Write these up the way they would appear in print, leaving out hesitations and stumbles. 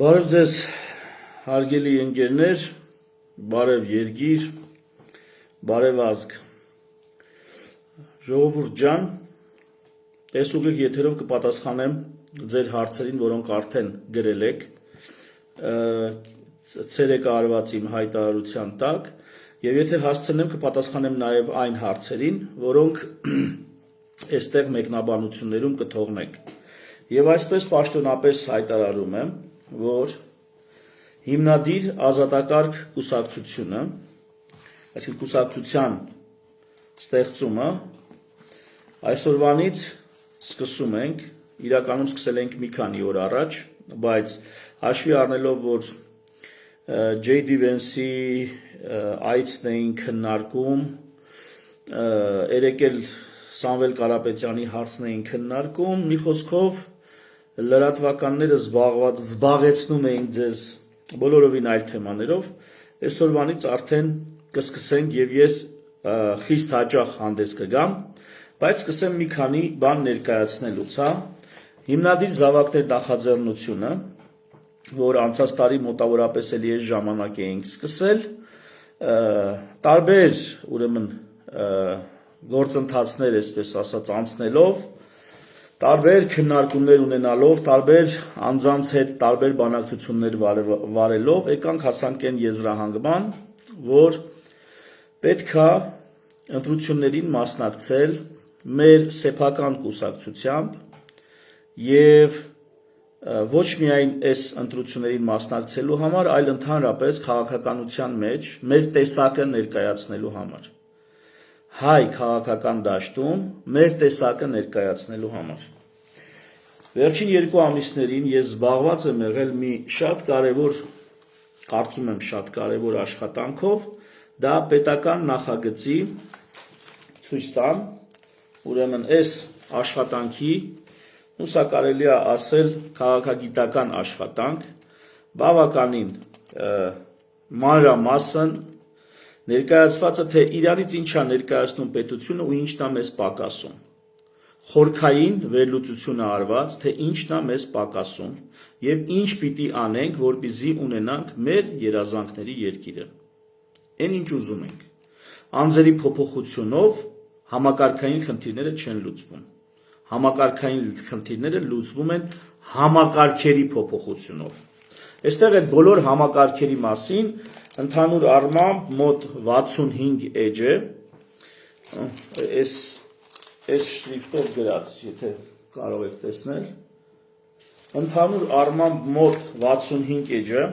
Բարև ձեզ հարգելի ընկերներ, բարև երկիր, բարև ազգ։ Ժողովուրդ ջան, ես ուղիղ եթերով կպատասխանեմ ձեր հարցերին, որոնք արդեն գրել եք ցերեկը արված իմ հայտարարության տակ, եւ եթե հասցնեմ կպատասխանեմ նաեւ այն հարցերին, որոնք այստեղ մեկնաբանություններում կթողնեք։ Եվ այսպես պաշտոնապես հայտարարում եմ, որ հիմնադիր ազատակարգ կուսակցությունը, այսինքն կուսակցության ստեղծումը այսօրվանից սկսում ենք, իրականում սկսել ենք մի քանի օր առաջ, բայց հաշվի առնելով, որ J.D. Vance-ի այցն էին քննարկում, երեկ էլ Սամվել Կարապետյանի հարցն էին քննարկում, մի խոսքով լրատվականները զբաղեցնում էին ձեզ բոլորովին այլ թեմաներով, այսօրվանից արդեն կսկսենք եւ ես խիստ հաճախ հանդես կգամ, բայց սկսեմ մի քանի բան ներկայացնելուց, հա։ Հիմնադիր զավակներ նախաձեռնությունը, որ անցած տարի մոտավորապես էլի այս ժամանակ էինք սկսել, տարբեր ուրեմն գործընթացներ, այսպես ասած, անցնելով, տարբեր քննարկումներ ունենալով, տարբեր անձանց հետ տարբեր բանակցություններ վարելով, եկանք հասանք այն եզրահանգման, որ պետքա ընտրություններին մասնակցել մեր սեփական կուսակցությամբ եւ ոչ միայն այս ընտրություններին մասնակցելու համար, այլ ընդհանրապես քաղաքականության մեջ մեր տեսակը ներկայացնելու համար։ Հայ քաղաքական դաշտում մեր տեսակը ներկայացնելու համար։ Վերջին 2 ամիսներին ես զբաղված եմ եղել մի շատ կարևոր, կարծում եմ շատ կարևոր աշխատանքով, դա պետական նախագծի ցույց տամ, ուրեմն այս աշխատանքի, սա կարելի է ասել քաղաքագիտական աշխատանք, բավականին մանրամասն ներկայացվածը, թե իրանից ինչ է ներկայացնում պետությունը ու ինչն է մեզ պակասում։ Խորքային վերլուծությունը արված, թե ինչն է մեզ պակասում եւ ինչ պիտի անենք, որպեսզի ունենանք մեր երազանքների երկիրը։ Այն ինչ ուզում ենք։ Անձերի փոփոխությունով համակարգային խնդիրները չեն լուծվում։ Համակարգային խնդիրները լուծվում են համակարգերի փոփոխությունով։ Այստեղ այդ բոլոր համակարգերի մասին ընդհանուր առմամբ մոտ 65 էջ է, այս շրիֆտով գրած, եթե կարող եք տեսնել, ընդհանուր առմամբ մոտ 65 էջ է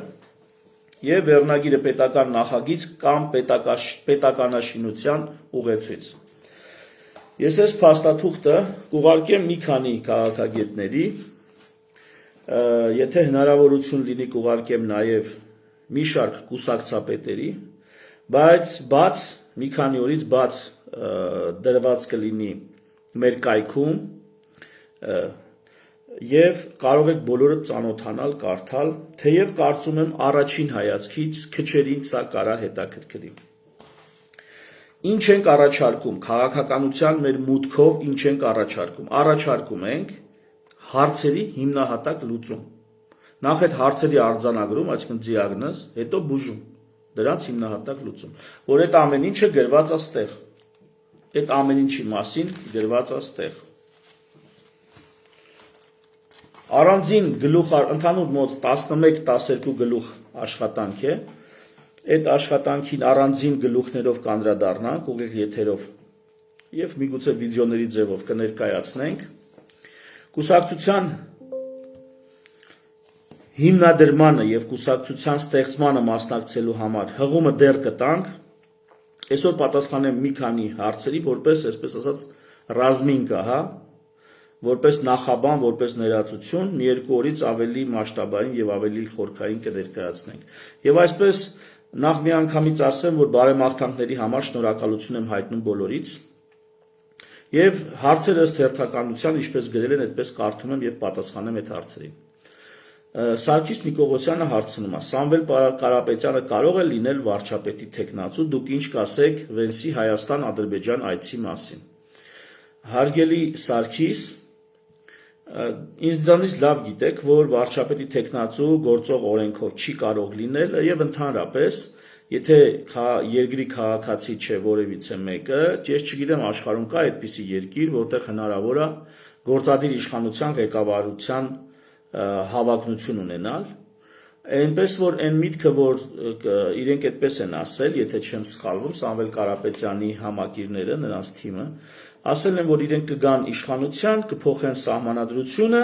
եւ վերնագիրը պետական նախագիծ կամ պետականաշինության ուղեցույց։ Ես այս փաստաթուղթը կուղարկեմ մի քանի քաղաքագետների, եթե հնարավորություն լինի կուղարկեմ նաեւ մի շարք կուսակցապետերի, բայց բաց մի քանի օրից բաց դրված կլինի մեր կայքում եւ կարող եք բոլորը ծանոթանալ, կարդալ, թեև կարծում եմ առաջին հայացքից քչերին սա կարա հետաքրքրի։ Ինչ ենք առաջարկում քաղաքականության մեր մուտքով, ինչ ենք առաջարկում։ Առաջարկում ենք հարցերի հիմնահատակ լուծում։ Նախ այդ հարցերի արձանագրում, այսինքն դիագնոզ, հետո բուժում, դրանց հիմնահատակ լուծում, որ այդ ամեն ինչը գրված է ստեղ։ Այդ ամեն ինչի մասին գրված է ստեղ։ Առանձին գլուխ, ընդհանուր մոտ 11-12 գլուխ աշխատանք է։ Այդ աշխատանքին առանձին գլուխներով կանդրադառնանք, ուղիղ եթերով եւ միգուցե վիդեոների ձևով կներկայացնենք։ Կուսակցության հիմնադրմանը եւ կուսակցության ստեղծմանը մասնակցելու համար հղումը դեռ կտանք։ Այսօր պատասխանեմ մի քանի հարցերի, որպես, այսպես ասած, ռազմինկա, հա, որպես նախաբան, որպես ներածություն, մի 2 օրից ավելի մասշտաբային եւ ավելի խորքային կներկայացնենք։ Եվ այսպես նախ մի անգամից ասեմ, որ բարեմաղթանքների համար շնորհակալություն եմ հայտնում բոլորից։ Եվ հարցերը ըստ հերթականության, ինչպես գրել են, այդպես կարդում եմ եւ պատասխանեմ այդ հարցերին։ Սարգիս Նիկողոսյանը հարցնում է. Սամվել Կարապետյանը կարող է լինել վարչապետի թեկնածու, դուք ինչ կասեք Վենսի Հայաստան-Ադրբեջան այցի մասին։ Հարգելի Սարգիս, Ինձանից լավ գիտեք, որ վարչապետի տեխնացու գործող օրենքով չի կարող լինել եւ ընդհանրապես, եթե երկրի քաղաքացի չէ որևիցե մեկը, ես չգիտեմ աշխարհում կա այդպիսի երկիր, որտեղ հնարավոր է գործադիր իշխանության ղեկավարության հավակնություն ունենալ, այնպես որ այն միտքը, որ իրենք այդպես են ասել, եթե չեմ սխալվում, Սամվել Կարապետյանի համակիրները, նրանց թիմը, ասել են, որ իրենք կգան իշխանության, կփոխեն սահմանադրությունը,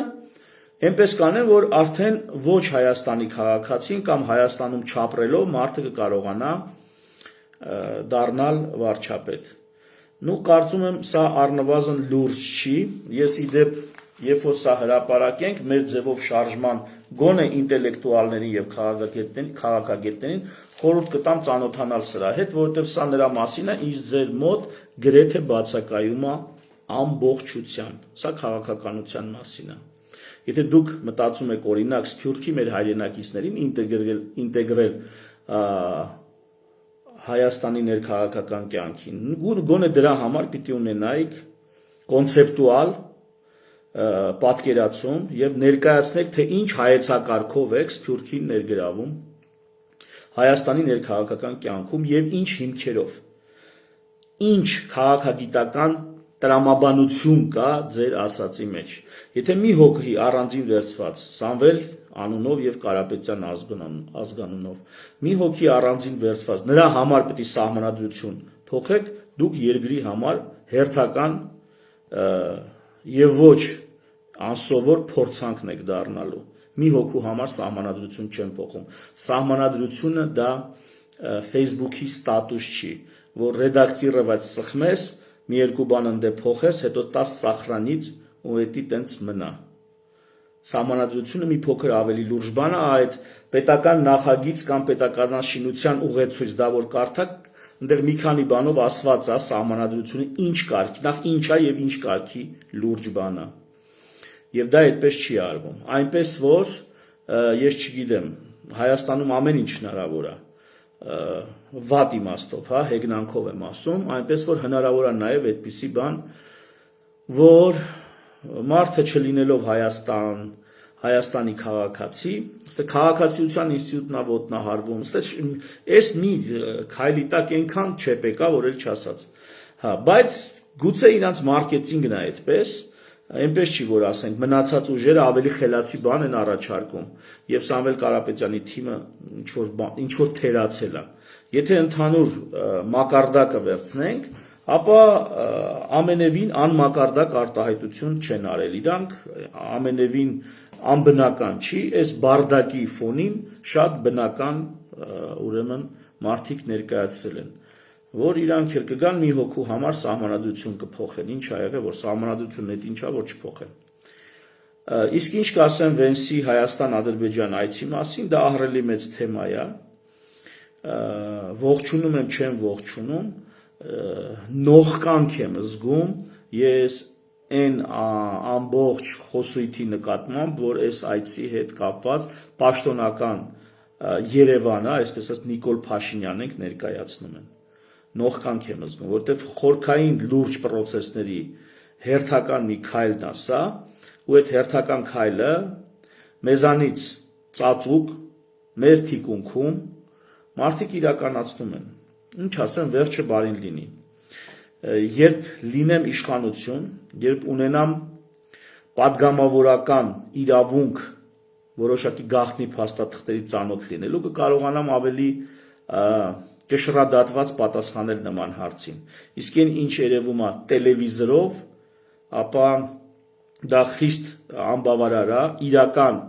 այնպես կանեն, որ արդեն ոչ Հայաստանի քաղաքացին կամ Հայաստանում չապրելով մարդը կկարողանա դառնալ վարչապետ։ Նու կարծում եմ սա առնվազն լուրջ չի, ես իդեպ երբ որ սա հրապարակենք մեր ձևով շարժման գոնե ինտելեկտուալներին եւ քաղաքագետներին խորհուրդ կտամ ծանոթանալ սրա հետ, որովհետեւ սա նրա մասին է, ինչ ձեր մոտ գրեթե բացակայում է ամբողջությամբ։ Սա քաղաքականության մասին է։ Եթե դուք մտածում եք օրինակ Սփյուռքի մեր հայրենակիցներին ինտեգրել Հայաստանի ներքաղաքական կյանքին, գոնե դրա համար պիտի ունենայիք կոնցեպտուալ պատկերացում եւ ներկայացնեք, թե ինչ հայեցակարգով եք Սփյուռքին ներգրավում Հայաստանի ներքաղաքական կյանքում եւ ինչ հիմքերով, ինչ քաղաքագիտական տրամաբանություն կա ձեր ասացի մեջ։ Եթե մի հոգի առանձին վերցված Սամվել անունով եւ Կարապետյան ազգանունով, մի հոգի առանձին վերցված, նրա համար պետք է սահմանադրություն փոխեք, դուք երկրի համար հերթական եւ ոչ անսովոր փորձանքն եք դառնալու։ Մի հոգու համար սահմանադրություն չեն փոխում։ Սահմանադրությունը դա Facebook-ի ստատուս չի, որ ռեդակտիրված սխմես, մի երկու բան ընդե փոխես, հետո 10 սախրանից ու էդի տենց մնա։ Սահմանադրությունը մի փոքր ավելի լուրջ բան է, այդ պետական նախագիծ կամ պետականաշինության ուղեցույց, դա որ կարդաք, այնտեղ մի քանի բանով ասված է սահմանադրությունը ինչ կարգի, նախ ինչ է եւ ինչ կարգի լուրջ բան է։ Եվ դա այդպես չի արվում։ Այնպես որ ես չգիտեմ, Հայաստանում ամեն ինչ հնարավոր է, վատ իմաստով, հա, հեգնանքով եմ ասում, այնպես որ հնարավոր է նաեւ այդպիսի բան, որ մարդը չլինելով Հայաստանի քաղաքացի, քաղաքացիության ինստիտուտն է ոտնահարվում, այս մի քայլի տակ այնքան չեպեկա, որ էլ չասած։ Հա, բայց գուցե իրանց մարքեթինգն է այդպես, այնպես չի, որ ասենք մնացած ուժերը ավելի խելացի բան են առաջարկում եւ Սամվել Կարապետյանի թիմը ինչ որ թերացել է։ Եթե ընդհանուր մակարդակը վերցնենք, ապա ամենևին անմակարդակ արտահայտություն չեն արել իրանք, ամենևին անբնական չի, այս բարդակի ֆոնին շատ բնական ուրեմն մարդիկ ներկայացրել են, որ իրանք էլ կգան մի հոգու համար սահմանադրություն կփոխեն, ինչ ա եղել, որ սահմանադրությունն այդ ինչա, որ չփոխեն։ Իսկ ինչ կասեմ Վենսի Հայաստան-Ադրբեջան այցի մասին, դա ահռելի մեծ թեմա է, ողջունում եմ, չեմ ողջունում, նողկանք եմ զգում ես այն ամբողջ խոսույթի նկատմամբ, որ այս այցի հետ կապված պաշտոնական Երևանը, այսպես ասած Նիկոլ Փաշինյանն ենք ներկայացնում են։ Նողկանք եմ զգում, որովհետև խորքային լուրջ պրոցեսների հերթական մի քայլն է սա, ու այդ հերթական քայլը մեզանից ծածուկ մեր թիկունքում մարդիկ իրականացնում են։ Ինչ ասեմ, վերջը բարին լինի։ Երբ լինեմ իշխանություն, երբ ունենամ պատգամավորական իրավունք որոշակի գաղտնի փաստաթղթերի ծանոթ լինելու, կկարողանամ ավելի կշռադատված պատասխանել նման հարցին։ Իսկ այն ինչ երևում է տելևիզորով, ապա դա խիստ անբավարար է իրական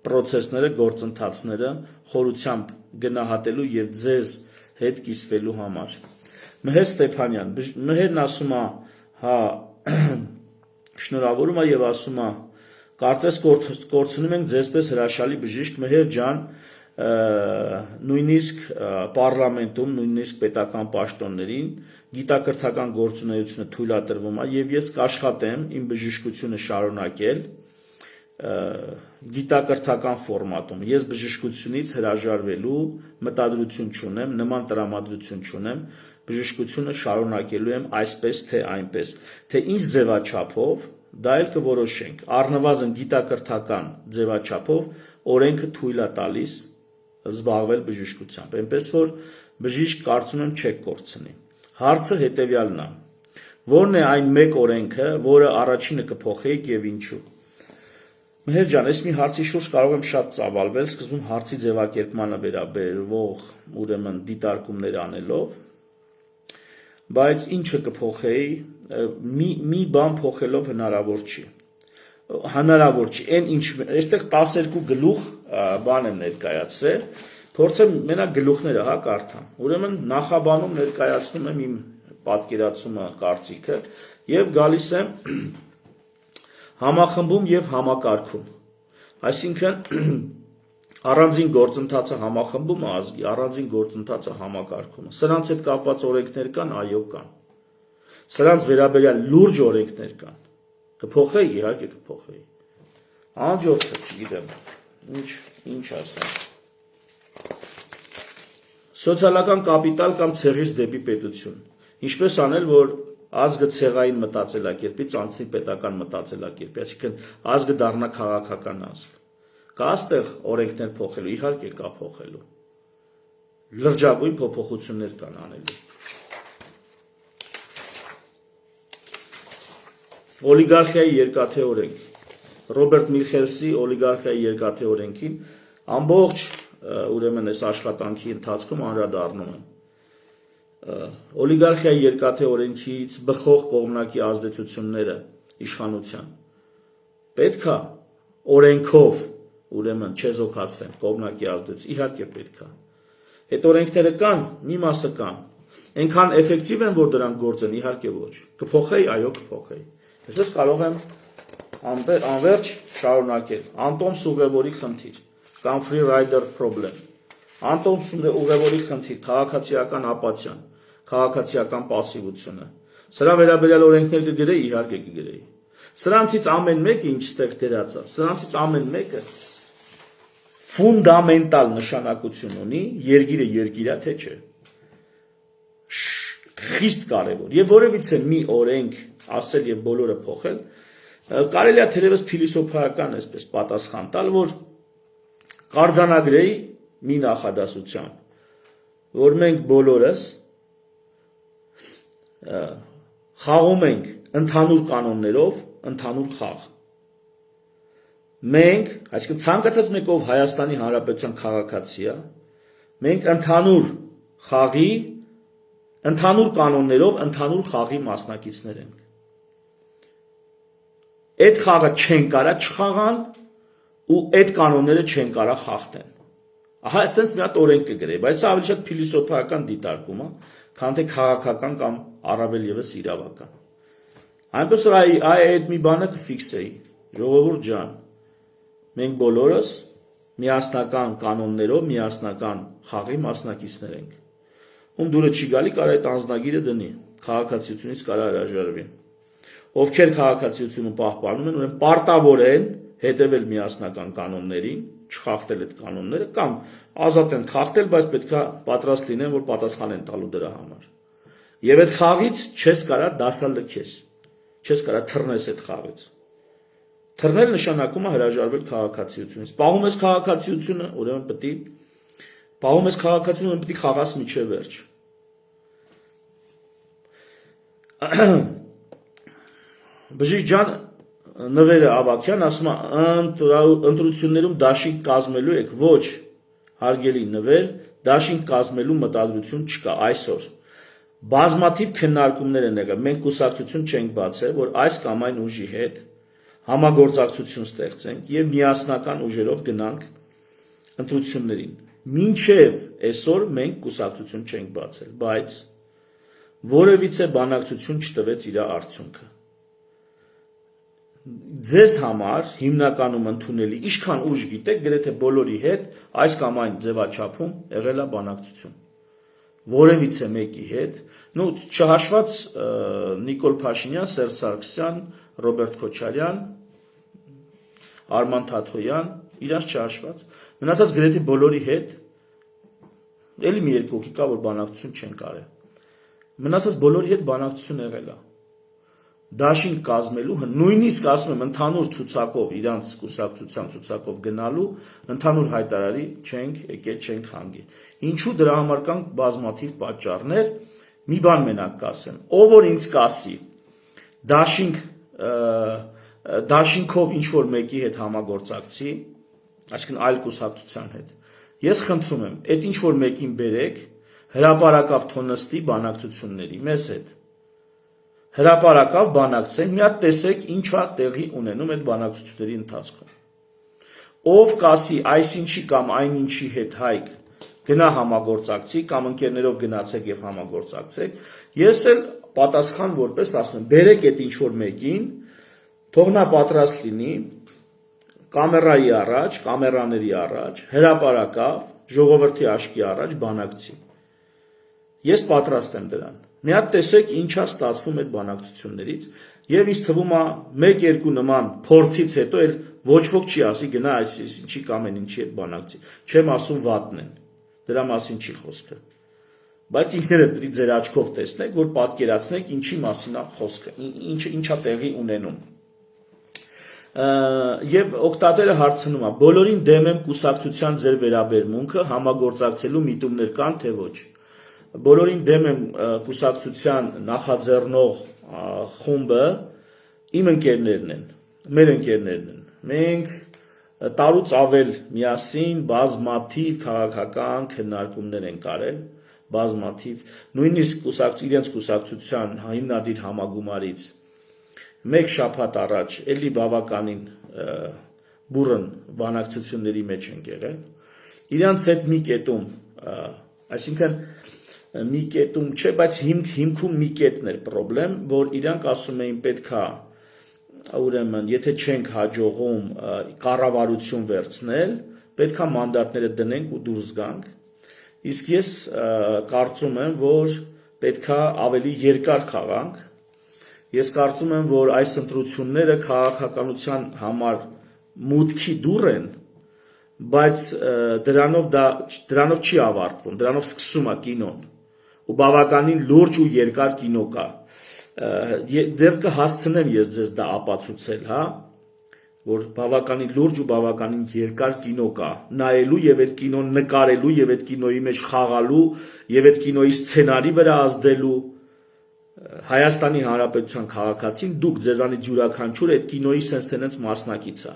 պրոցեսները, գործընթացները խորությամբ գնահատելու եւ ձեզ հետ կիսվելու համար։ Մհեր Ստեփանյան, Մհերն ասում է, հա, շնորհավորում է եւ ասում է, կարծես կորցնում ենք ձեզպես հրաշալի բժիշկ Մհեր ջան, նույնիսկ պարլամենտում, նույնիսկ պետական պաշտոններին գիտակրթական գործունեությունը թույլատրվում է եւ ես կաշխատեմ իմ բժշկությունը շարունակել գիտակրթական ֆորմատում։ Ես բժշկությունից հրաժարվելու մտադրություն չունեմ, նման տրամադրություն չունեմ, բժշկությունը շարունակելու եմ այսպես թե այնպես, թե ինչ ձևաչափով, դա էլ կորոշենք, առնվազն գիտակրթական ձևաչափով օրենքը թույլ է տալիս զբաղվել բժշկությամբ, այնպես որ բժիշկ կարծում եմ չեք կորցնի։ Հարցը հետևյալն է. որն է այն մեկ օրենքը, որը առաջինը կփոխեիք եւ ինչու։ Մհեր ջան, ես մի հարցի շուրջ կարող եմ շատ ծավալվել, սկզբում հարցի ձևակերպմանը վերաբերվող ուրեմն դիտարկումներ անելով, բայց ինչը կփոխեի, մի բան փոխելով հնարավոր չի։ Հնարավոր չի, այն ինչ, այստեղ 12 գլուխ բան եմ ներկայացրել, փորձեմ մենակ գլուխները կարդամ։ Ուրեմն նախաբանում ներկայացնում եմ իմ պատկերացումը, կարծիքը եւ գալիս եմ համախմբում եւ համակարգում։ Այսինքն առանձին գործընթացը համախմբումը ազգի, առանձին գործընթացը համակարգումը։ Սրանց հետ կապված օրենքներ կան, այո կան։ Սրանց վերաբերյալ լուրջ օրենքներ կան։ Կփոխեի, իհարկե կփոխեի։ Անջորդ չգիտեմ, ինչ ասեմ։ Սոցիալական կապիտալ կամ ցեղից դեպի պետություն։ Ինչպես անել, որ ազգը ցեղային մտածելակերպից անցնի պետական մտածելակերպի, այսինքն ազգը դառնա քաղաքական ազգ։ Կա այստեղ օրենքներ փոխելու, իհարկե կա փոխելու։ Լրջագույն փոփոխություններ կան անելու։ Օլիգարխիայի երկաթե օրենք։ Ռոբերտ Միլխելսի օլիգարխիայի երկաթե օրենքին ամբողջ ուրեմն այս աշխատանքի ընթացքում անդրադառնում եմ։ Օլիգարխիայի երկաթե օրենքից բխող կողմնակի ազդեցությունները իշխանության պետքա օրենքով ուրեմն չեզոքացվեն կողմնակի ազդեցություն, իհարկե պետքա։ Այդ օրենքները կան, մի մասը կան։ Այնքան էֆեկտիվ են, որ դրանք գործեն, իհարկե ոչ։ Կփոխեի, այո, կփոխեի։ Այսպես կարող եմ անverջ շարունակել։ Անտոմս ուղևորի խնդիր կամ free rider problem։ Անտոմս ուղևորի խնդիր, քաղաքացիական ապաթիան, քաղաքացիական պասիվությունը։ Սրա վերաբերյալ օրենքներ կգրեի, իհարկե կգրեի։ Սրանցից ամեն մեկը ինչ ստեղ դրած է, սրանցից ամեն մեկը ֆունդամենտալ նշանակություն ունի, երկիրը երկիր է, թե չէ։ Խիստ կարևոր։ Եվ որևիցե մի օրենք ասել եւ բոլորը փոխել, կարելի է թերևս փիլիսոփայական այսպես պատասխան տալ, որ կարձանագրեի մի նախադասությամբ, որ մենք բոլորս խաղում ենք ընդհանուր կանոններով, ընդհանուր խաղ։ Մենք, այսինքն ցանկացած մեկով Հայաստանի Հանրապետության քաղաքացի է, մենք ընդհանուր խաղի, ընդհանուր կանոններով, ընդհանուր խաղի մասնակիցներ ենք։ Այդ խաղը չեն կարա չխաղան ու այդ կանոնները չեն կարա խախտեն։ Ահա այդպես մի հատ օրենք կգրեի, բայց սա ավելի շատ փիլիսոփայական դիտարկում է, քան թե քաղաքական կամ առավել եւս իրավական։ Այնպես որ այդ մի բանը կֆիքսեի, ժողովուրդ ջան, մենք բոլորս միասնական կանոններով, միասնական խաղի մասնակիցներ ենք։ Ում դուրը չի գալի, կարա այդ անձնագիրը դնի, քաղաքացիությունից կարա հրաժարվի։ Ովքեր քաղաքացիությունը պահպանում են, ուրեմն պարտավոր են հետևել միասնական կանոններին, չխախտել այդ կանոնները կամ ազատ են խախտել, բայց պետքա պատրաստ լինեն, որ պատասխան են տալու դրա համար։ Եվ այդ խաղից չես կարա դասալքես, չես կարա թռնես այդ խաղից։ Թռնել նշանակում է հրաժարվել քաղաքացիությունից։ Պահում ես քաղաքացիությունը, ուրեմն պետք է խաղաս միջև վերջ։ Բժիշկ ջան Նվերը Ավագյան ասում է ընտրություններում դաշինք կազմելու եք, ոչ, հարգելի Նվեր, դաշինք կազմելու մտադրություն չկա այսօր։ Բազմաթիվ քննարկումներ են եղել, մենք կուսակցություն չենք բացել, որ այս կամ այն ուժի հետ համագործակցություն ստեղծենք եւ միասնական ուժերով գնանք ընտրություններին։ Մինչև այսօր մենք կուսակցություն չենք բացել, բայց որևիցե բանակցություն չտվեց իր արդյունքը։ Ձեզ համար հիմնականում ընդունելի ինչքան ուժ գիտեք, գրեթե բոլորի հետ այս կամ այն ձևաչափում եղել է բանակցություն։ Որևիցե մեկի հետ, չհաշված Նիկոլ Փաշինյան, Սերժ Սարգսյան, Ռոբերտ Քոչարյան, Արման Թաթոյան, իրանց չհաշված, մնացած գրեթե բոլորի հետ, էլի մի երկու հոգի կա, որ բանակցություն չեն կարել։ Մնացած բոլորի հետ բանակցություն եղել է։ դաշինք կազմելու, նույնիսկ ասում եմ ընդհանուր ցուցակով, իրանց կուսակցության ցուցակով գնալու, ընդհանուր հայտարարի չենք եկել, չենք հանգել։ Ինչու դրա համար կան բազմաթիվ պատճառներ, մի բան մենակ կասեմ, ով որ ինձ կասի, դաշինքով ինչ որ մեկի հետ համագործակցի, այսինքն այլ կուսակցության հետ, ես խնդրում եմ, այդ ինչ որ մեկին բերեք, հրապարակավ թոնստի բանակցությունների մեզ հետ։ Հրապարակավ բանակցենք, մի հատ տեսեք ինչա տեղի ունենում այդ բանակցությունների ընթացքում։ Ով կասի այսինչի կամ այնինչի հետ հայք գնա համագործակցի կամ ընկերներով գնացեք եւ համագործակցեք, ես էլ պատասխան որպես ասում եմ, բերեք այդ ինչ որ մեկին, թող նա պատրաստ լինի կամերայի առաջ, կամերաների առաջ, հրապարակավ, ժողովրդի աչքի առաջ բանակցի։ Ես պատրաստ եմ դրան։ Մի հատ տեսեք ինչա ստացվում այդ բանակցություններից եւ ինձ թվում է 1-2 նման փորձից հետո էլ ոչ ոք չի ասի գնա այսինչի կամ այնինչի այդ բանակցի։ Չեմ ասում վատն են։ Դրա մասին չի խոսքը։ Բայց ինքներդ ձեր աչքով տեսնեք, որ պատկերացնեք ինչի մասին է խոսքը, ինչա տեղի ունենում։ Եվ օգտատերը հարցնում է. բոլորին դեմ եմ կուսակցության ձեր վերաբերմունքը համագործակցելու միտումներ կան թե ոչ։ Բոլորին դեմ եմ կուսակցության նախաձեռնող խումբը իմ ընկերներն են, մեր ընկերներն են։ Մենք տարուց ավել միասին բազմաթիվ քաղաքական քննարկումներ ենք արել, բազմաթիվ, նույնիսկ իրենց կուսակցության հիմնադիր համագումարից մեկ շաբաթ առաջ էլի բավականին բուրըն բանակցությունների մեջ ենք եղել։ Իրանց հետ մի կետում, այսինքն մի կետում չէ, բայց հիմքում մի կետն էր պրոբլեմ, որ իրանք ասում էին պետքա ուրեմն, եթե չենք հաջողում կառավարություն վերցնել, պետքա մանդատները դնենք ու դուրս գանք։ Իսկ ես կարծում եմ, որ պետքա ավելի երկար խաղանք։ Ես կարծում եմ, որ այս ընտրությունները քաղաքականության համար մուտքի դուռ են, բայց դրանով չի ավարտվում, դրանով սկսում է կինոն։ Ու բավականին լուրջ ու երկար կինո կա։ Դեռ կհասցնեմ ես ձեզ դա ապացուցել, հա, որ բավականին լուրջ ու բավականին երկար կինո կա, նայելու եւ այդ կինոն նկարելու եւ այդ կինոյի մեջ խաղալու եւ այդ կինոյի սցենարի վրա ազդելու Հայաստանի Հանրապետության քաղաքացին դուք ձեզանից յուրաքանչյուր այդ կինոյի sense տենենց մասնակից է։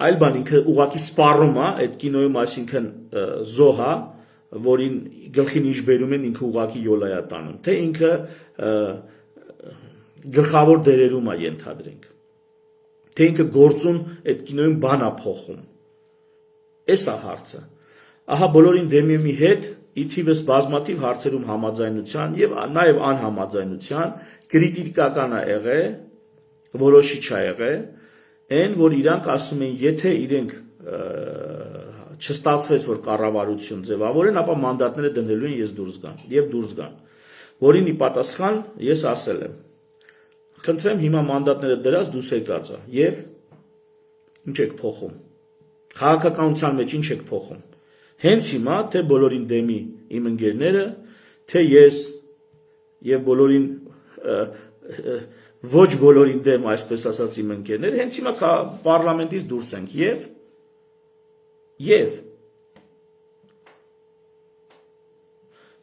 Այլ բան ինքը ուղակի սպառում է այդ կինոյում, այսինքն զոհ է, որին գլխին ինչ բերում են ինքը ուղակի յոլայա տանում, թե ինքը գլխավոր դերերում է ենթադրենք, թե ինքը գործուն այդ կինոյում բան է փոխում։ Էս է հարցը։ Ահա բոլորին դեմ եմ հետ ի թիվս բազմաթիվ հարցերում համաձայնության եւ նաեւ անհամաձայնության կրիտիկական է եղել, որոշիչ է եղել, այն որ իրանք ասում են, եթե իրենք չստացվեց, որ կառավարություն ձևավորեն, ապա մանդատները դնելու են ես դուրս գան եւ դուրս գան, որին ի պատասխան ես ասել եմ, խնդրեմ հիմա մանդատները դրած դուս եկած է եւ ինչ եք փոխում, քաղաքականության մեջ ինչ եք փոխում, հենց հիմա թե բոլորին դեմի իմ ընկերները, թե ես եւ բոլորին ոչ բոլորին դեմ, այսպես ասած իմ ընկերները, հենց հիմա պարլամենտից դուրս ենք եւ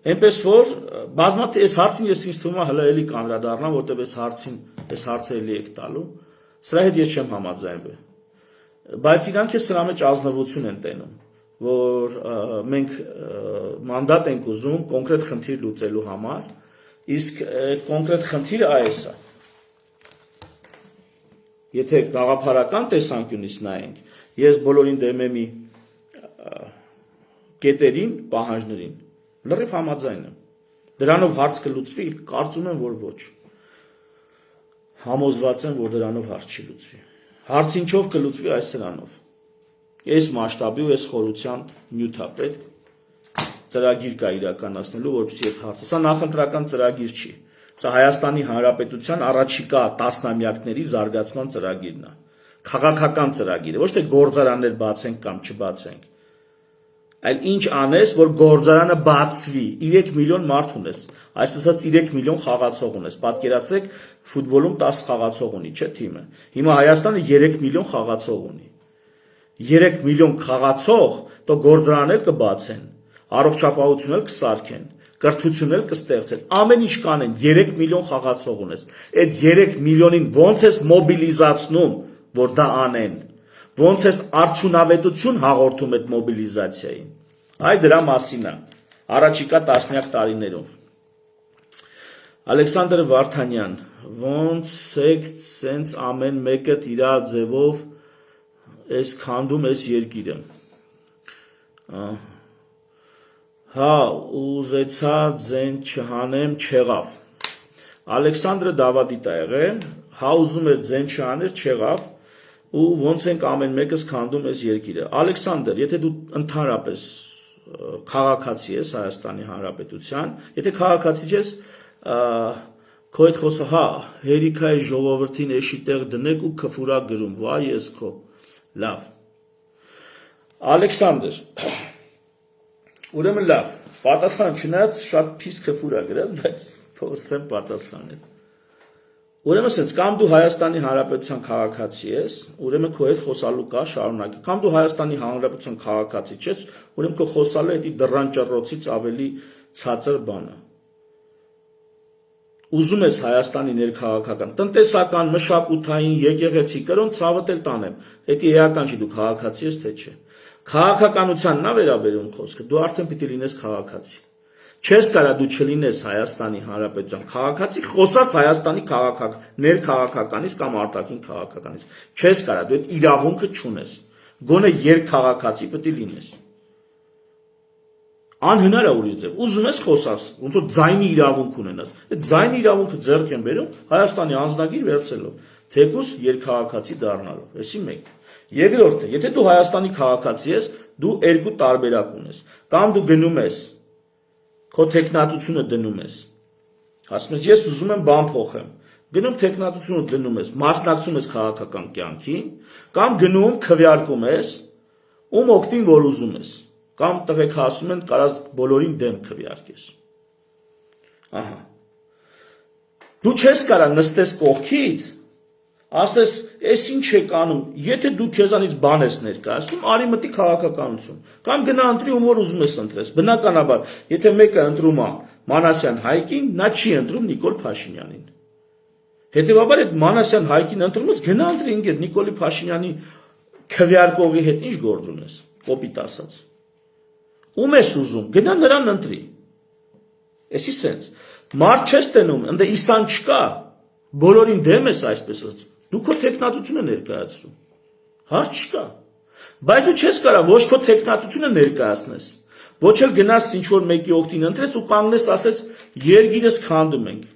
այնպես որ բազմաթիվ այս հարցին ես ինձ թվում է հələ էլի կանդրադառնամ, որտեղ այս հարցը էլի եք տալու, սրա հետ ես չեմ համաձայնվել, բայց իրանք սրա մեջ ազնվություն են տենում, որ մենք մանդատ ենք ուզում կոնկրետ խնդիր լուծելու համար, իսկ այդ կոնկրետ խնդիրը այս է։ Եթե գաղափարական տեսանկյունից նայենք, ես բոլորին դեմ եմ կետերին, պահանջներին, լրիվ համաձայն եմ։ Դրանով հարց կլուծվի, կարծում եմ, որ ոչ։ Համոզված եմ, որ դրանով հարց չի լուծվի։ Հարց ինչով կլուծվի այս սրանով։ Այս մասշտաբի ու այս խորության նյութ է պետք, ծրագիր կա իրականացնելու, որպեսզի այդ հարցը, սա նախընտրական ծրագիր չի, սա Հայաստանի Հանրապետության առաջիկա տասնամյակների զարգացման ծրագիրն է, քաղաքական ծրագիր է, ոչ թե գործարաններ բացենք կամ չբացենք, Այլ ինչ անես, որ գործարանը բացվի, 3 միլիոն մարդ ունես, այսպես ասած 3 միլիոն խաղացող ունես, պատկերացրեք ֆուտբոլում 10 խաղացող ունի, չէ թիմը, հիմա Հայաստանը 3 միլիոն խաղացող ունի, 3 միլիոն խաղացող, તો գործարանել կբացեն, առողջապահություն էլ կսարքեն, կրթություն էլ կստեղծեն, ամեն ինչ կանեն, 3 միլիոն խաղացող ունես, այդ 3 միլիոնին ոնց ես մոբիլիզացնում, որ դա անեն, ոնց ես արդյունավետություն հաղորդում այդ մոբիլիզացիային, այ դրա մասին է, առաջիկա տասնյակ տարիներով։ Ալեքսանդր Վարդանյան, ոնց եք սենց ամեն մեկը իրա ձևով ես քանդում ես երկիրը։ Հա, ուզեցա ձեն չհանեմ չեղավ։ Ալեքսանդրը Դավադի տեղ է, հա ուզում է ձեն չհաներ չեղավ, ու ոնց ենք ամեն մեկս քանդում ես երկիրը։ Ալեքսանդր, եթե դու ընդհանրապես քաղաքացի ես Հայաստանի Հանրապետության, եթե քաղաքացի ես, քո այդ խոսը, հա, հերիքայի ժողովրդին էշի տեղ դնեք ու քֆուրա գրում, վայ ես քո, լավ։ Ալեքսանդր, ուրեմն լավ, պատասխան չնայած շատ փիս քֆուրա գրած, բայց փորձեմ պատասխանել։ Ուրեմն ասենց, կամ դու Հայաստանի Հանրապետության քաղաքացի ես, ուրեմն քո հետ խոսալու կա շարունակի, կամ դու Հայաստանի Հանրապետության քաղաքացի չես, ուրեմն քո խոսալը էդի դռան ճռռոցից ավելի ցածր բան է։ Ուզում ես Հայաստանի ներքաղաքական, տնտեսական, մշակութային, եկեղեցի, կրոն ցավդ էլ տանեմ, դա էական չի, դու քաղաքացի ես թե չէ։ Քաղաքականությանն է վերաբերում խոսքը, դու արդեն պիտի լինես քաղաքացի։ Չես կարա դու չլինես Հայաստանի Հանրապետության քաղաքացի, խոսաս Հայաստանի ներքաղաքականից կամ արտաքին քաղաքականից։ Չես կարա, դու այդ իրավունքը չունես։ Գոնե երկքաղաքացի պետք է լինես։ Անհնար է ուրիշ ձև։ Ուզում ես խոսաս, ոնց որ ձայնի իրավունք ունենաս։ Այդ ձայնի իրավունքը ձեռք են բերում Հայաստանի անձնագիր վերցելով, թեկուզ երկքաղաքացի դառնալով։ Էսի մեկ։ Երկրորդը, եթե դու Հայաստանի քաղաքացի ես, դու երկու տարբերակ ունես։ Կամ դու գնում ես քո տեխնատությունը դնում ես, ասում ես, ես ուզում եմ բան փոխեմ, գնում տեխնատությունը դնում ես, մասնակցում ես քաղաքական կյանքին, կամ գնում քվեարկում ես, ում օգտին որ ուզում ես, կամ տղեկ ասում են, կարած բոլորին դեմ քվեարկես։ Ահա։ Դու չես կարա նստես կողքից, ասես, ես ինչ եք անում, եթե դու քեզանից բան ես ներկայացնում, արի մտի քաղաքականություն, կամ գնա ընտրի ում որ ուզում ես ընտրես, բնականաբար, եթե մեկը ընտրում է Մանասյան Հայկին, նա չի ընտրում Նիկոլ Փաշինյանին։ Հետևաբար այդ Մանասյան Հայկին ընտրումից գնա ընտրի ինքդ Նիկոլի Փաշինյանի քվեարկողի հետ ինչ գործ ունես, կոպիտ ասած։ Ում ես ուզում, գնա նրան ընտրի։ Էսի սենց, մարդ չես տենում, ընդ իսան չկա, բոլորին դեմ ես այսպես ասած, դու քո տեխնատությունը ներկայացրու, հարց չկա, բայց դու չես կարա ոչ քո տեխնատությունը ներկայացնես, ոչ էլ գնաս ինչ որ մեկի օգտին ընտրես ու կանգնես ասես երկիրս քանդում ենք։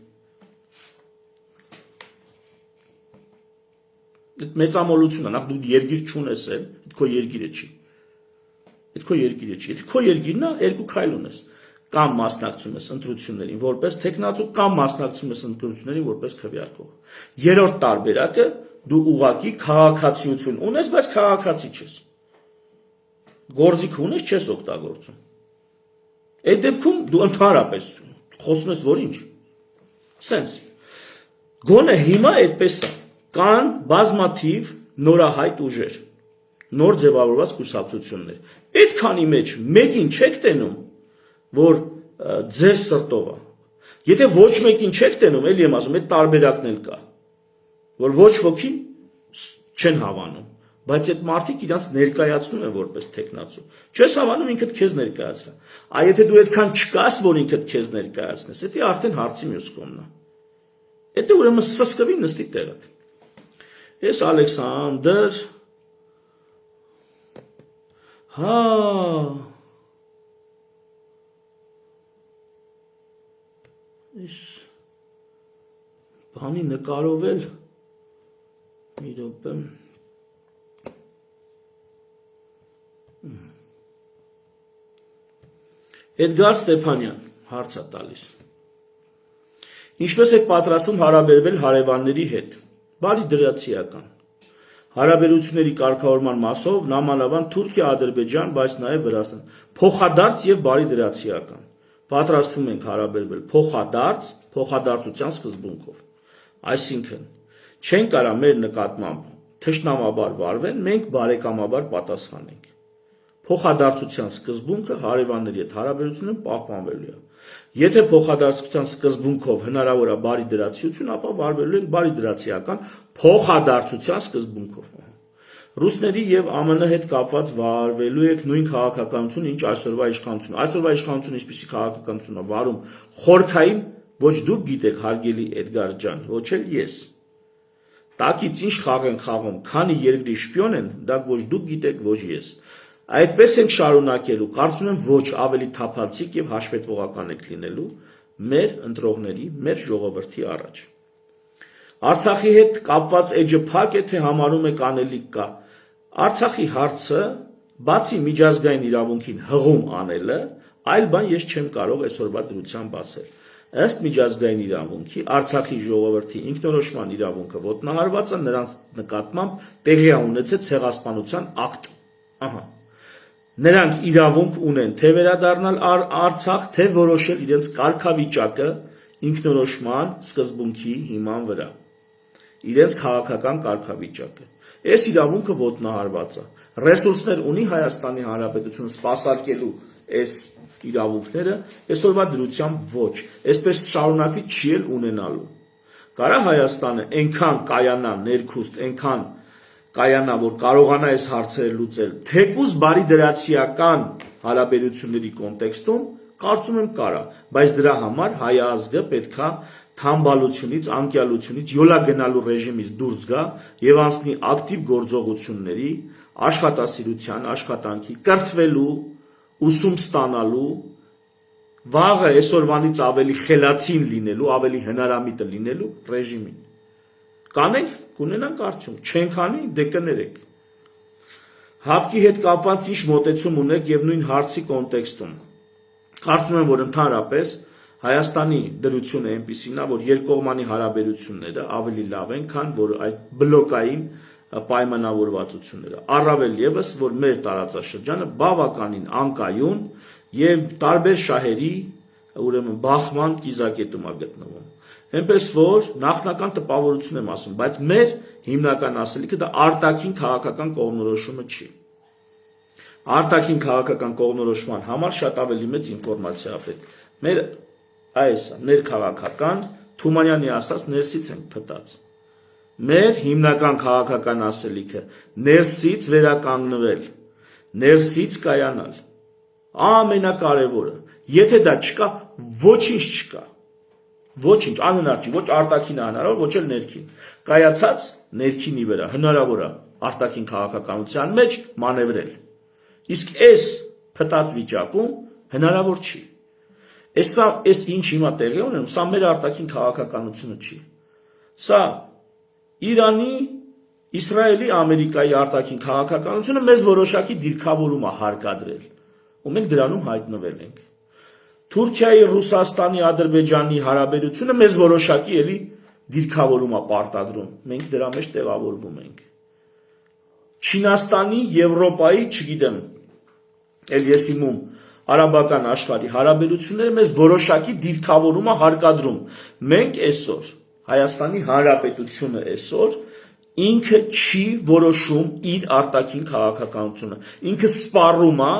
Այդ մեծամոլությունն է, նախ դու երկիր չունես էլ, այդ քո երկիրը չի։ Այդ քո երկիրը չի, այդ քո երկիրն է, երկու քայլ ունես։ Կամ մասնակցում ես ընտրություններին որպես տեխնատու, կամ մասնակցում ես ընտրություններին որպես քվեարկող։ Երրորդ տարբերակը դու ուղակի քաղաքացիություն ունես, բայց քաղաքացի չես։ Գործիք ունես, չես օգտագործում։ Այդ դեպքում դու ընդհանրապես խոսում ես որ ինչ։ Սենց։ Գոնե հիմա այդպես է։ Կան բազմաթիվ նորահայտ ուժեր, նոր ձևավորված կուսակցություններ։ Այդքանի մեջ մեկին չեք տենում, որ ձեր սրտով է։ Եթե ոչ մեկին չեք տենում, էլի եմ ասում, այդ տարբերակն էլ կա, որ ոչ ոքին չեն հավանում, բայց այդ մարդիկ իրանց ներկայացնում են որպես տեխնացու։ Չես հավանում, ինքդ քեզ ներկայացրա։ Այ եթե դու այդքան չկաս, որ ինքդ քեզ ներկայացնես, դա արդեն հարցի մյուս կողմն է։ Դա ուրեմն սսկվի նստի տեղդ։ Ես Ալեքսանդր, հա, Իս բանի նկարովել մի րոպե Էդգար Ստեփանյան հարց է տալիս Ինչպես եք պատրաստվում հարաբերվել հարևանների հետ բարի դրացիական Հարաբերությունների կարգավորման մասով նամանավան Թուրքիա, Ադրբեջան, բայց նաև Վրաստան։ Փոխադարձ եւ բարի դրացիական։ Պատրաստվում ենք հարաբերվել փոխադարձության սկզբունքով։ Այսինքն, չեն կարա մեր նկատմամբ թշնամաբար վարվեն, մենք բարեկամաբար պատասխանենք։ Փոխադարձության սկզբունքը հարևանների հետ հարաբերությունում պահպանվելու է։ Եթե փոխադարձության սկզբունքով հնարավոր է բարի դրացիություն, ապա վարվելու ենք բարի դրացիական փոխադարձության սկզբունքով։ Ռուսների եւ ԱՄՆ հետ կապված վարվելու եք նույն քաղաքականություն, ինչ այսօրվա իշխանությունը։ Այսօրվա իշխանությունը ինչպիսի քաղաքականություն է վարում, խորքային, ոչ դուք գիտեք, հարգելի Էդգար ջան, ոչ էլ ես։ Տակից ինչ խաղ են խաղում, քանի երկրի շպիոն են, դա ոչ դուք գիտեք, ոչ ես։ Այդպես ենք շարունակելու, կարծում եմ ոչ ավելի թափանցիկ եւ հաշվետվողական եք լինելու մեր ընտրողների, մեր ժողովրդի առաջ։ Արցախի հետ կապված էջը փակ է, թե համարում եք անելիք կա։ Արցախի հարցը, բացի միջազգային իրավունքին հղում անելը, այլ բան ես չեմ կարող այսօրվա դրությամբ ասել։ Ըստ միջազգային իրավունքի Արցախի ժողովրդի ինքնորոշման իրավունքը ոտնահարված է, նրանց նկատմամբ տեղի է ունեցել ցեղասպանության ակտ։ Ահա։ Նրանք իրավունք ունեն թե վերադառնալ Արցախ, թե որոշել իրենց կարգավիճակը ինքնորոշման սկզբունքի հիման վրա։ Իրենց քաղաքական կարգավիճակը։ Այս իրավունքը ոտնահարված է։ Ռեսուրսներ ունի Հայաստանի Հանրապետությունը սպասարկելու այս իրավունքները, այսօրվա դրությամբ ոչ։ Այսպես շարունակվի չի էլ ունենալու։ Կարա Հայաստանը այնքան կայանա ներքուստ, այնքան կայանա, որ կարողանա այս հարցերը լուծել, թեկուզ բարի դրացիական հարաբերությունների կոնտեքստում, կարծում եմ կարա, բայց դրա համար հայ ազգը պետքա թամբալությունից, անկյալությունից, յոլա գնալու ռեժիմից դուրս գա եւ անցնի ակտիվ գործողությունների, աշխատասիրության, աշխատանքի, կրթվելու, ուսում ստանալու, վաղը այսօրվանից ավելի խելացին լինելու, ավելի հնարամիտը լինելու ռեժիմին։ Կանենք, կունենանք արդյունք, չենք անի, դե կներեք։ Հապկի հետ կապված ինչ մոտեցում ունեք եւ նույն հարցի կոնտեքստում։ Կարծում եմ, որ ընդհանրապես Հայաստանի դրությունը այնպիսին է, որ երկկողմանի հարաբերությունները ավելի լավ են, քան որ այդ բլոկային պայմանավորվածությունները։ Առավել եւս, որ մեր տարածաշրջանը բավականին անկայուն եւ տարբեր շահերի, ուրեմն բախման կիզակետում է գտնվում։ Այնպես որ նախնական տպավորություն եմ ասում, բայց մեր հիմնական ասելիքը դա արտաքին քաղաքական կողմնորոշումը չի։ Արտաքին քաղաքական կողմնորոշման համար շատ ավելի մեծ ինֆորմացիա պետք։ Մեր այս ներքաղաքական Թումանյանի ասած ներսից ենք փտած։ Մեր հիմնական քաղաքական ասելիքը ներսից վերականգնվել, ներսից կայանալ։ Ամենակարևորը, եթե դա չկա, ոչինչ չկա։ Ոչինչ անհնար չի, ոչ արտաքին հնարավոր, ոչ էլ ներքին։ Կայացած ներքինի վրա հնարավոր է արտաքին քաղաքականության մեջ մանևրել։ Իսկ այս փտած վիճակում հնարավոր չի։ Այս ինչ հիմա տեղի ունենում, սա մեր արտաքին քաղաքականությունը չի։ Սա Իրանի, Իսրայելի, Ամերիկայի արտաքին քաղաքականությունը մեզ որոշակի դիրքավորում է հարկադրել, ու մենք դրանում հայտնվել ենք։ Թուրքիայի, Ռուսաստանի, Ադրբեջանի հարաբերությունը մեզ որոշակի էլի դիրքավորում է պարտադրում, մենք դրա մեջ տեղավորվում ենք։ Չինաստանի, Եվրոպայի, չգիտեմ, էլ ես իմում արաբական աշխարհի հարաբերությունները մեզ որոշակի դիրքավորում է հարկադրում։ Մենք այսօր Հայաստանի Հանրապետությունը այսօր ինքը չի որոշում իր արտաքին քաղաքականությունը։ Ինքը սպառում է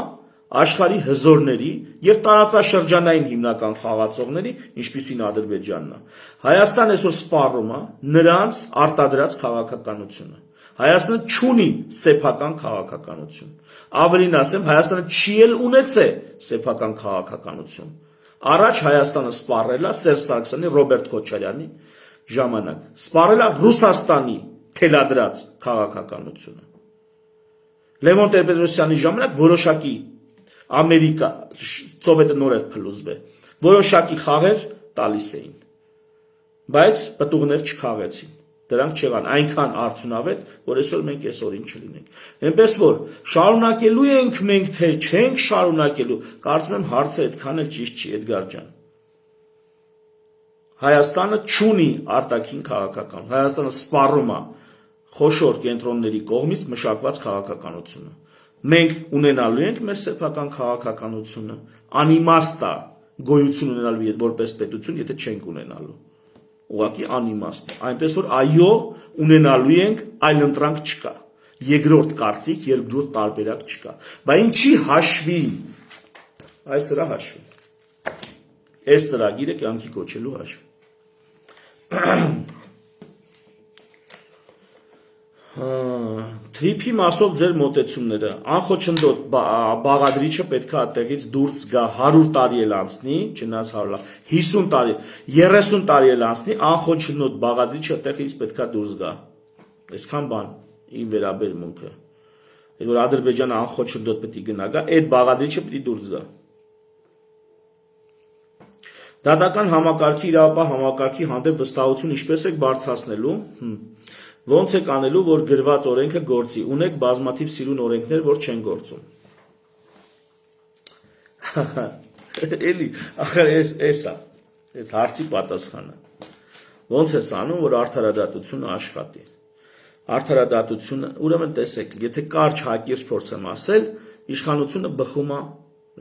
աշխարհի հզորների եւ տարածաշրջանային հիմնական խաղացողների, ինչպիսին Ադրբեջանն է։ Հայաստանը այսօր սպառում է նրանց արտադրած քաղաքականությունը։ Հայաստանը չունի սեփական քաղաքականություն։ Ավելին ասեմ, Հայաստանը չի էլ ունեցել սեփական քաղաքականություն։ Առաջ Հայաստանը սպառել է Սերժ Սարգսյանի, Ռոբերտ Քոչարյանի ժամանակ, սպառել է Ռուսաստանի թելադրած քաղաքականությունը։ Լևոն Տեր-Պետրոսյանի ժամանակ որոշակի Ամերիկա, Սովետը նոր էր փլուզվել, որոշակի խաղեր տալիս էին, բայց պտուղներ չքաղեցին, դրանք չեղան այնքան արդյունավետ, որ այսօր մենք այսօրին չլինենք։ Այնպես որ շարունակելու ենք մենք, թե չենք շարունակելու, կարծում եմ հարցը այդքան էլ ճիշտ չի, Էդգար ջան։ Հայաստանը չունի արտաքին քաղաքական, Հայաստանը սպառում է խոշոր կենտրոնների կողմից մշակված քաղաքականությունը։ Մենք ունենալու ենք մեր սեփական քաղաքականությունը, անիմաստ է գոյություն ունենալու որպես պետություն, եթե չենք ունենալու։ Ուղղակի անիմաստ է, այնպես որ այո, ունենալու ենք, այլ ընտրանք չկա։ Երկրորդ կարծիք, երկրորդ տարբերակ չկա։ Բայց ինչի հաշվի։ Այս սրա հաշվի։ Այս ծրագիրը կյանքի կոչելու հաշվի։ Թրիփի մասով ձեր մոտեցումները, անխոչնդոտ բաղադրիչը պետք է այդտեղից դուրս գա 100 տարի էլ անցնի, չնայած 50 տարի, 30 տարի էլ անցնի, անխոչնդոտ բաղադրիչը այդտեղից պետք է դուրս գա։ Այսքան բան իմ վերաբերմունքը։ Այդ որ Ադրբեջանը անխոչնդոտ պետք է գնա գա, այդ բաղադրիչը պետք է դուրս գա։ Դատական համակարգի իրավապահ համակարգի հանդեպ վստահություն ինչպես եք բարձրացնելու, ոնց եք անելու, որ գրված օրենքը գործի, ունեք բազմաթիվ սիրուն օրենքներ, որ չեն գործում։ Էլի, ախր էսա, այս հարցի պատասխանը։ Ոնց ես անում, որ արդարադատությունը աշխատի։ Արդարադատությունը, ուրեմն տեսեք, եթե կարճ հակիրճ փորձեմ ասել, իշխանությունը բխում է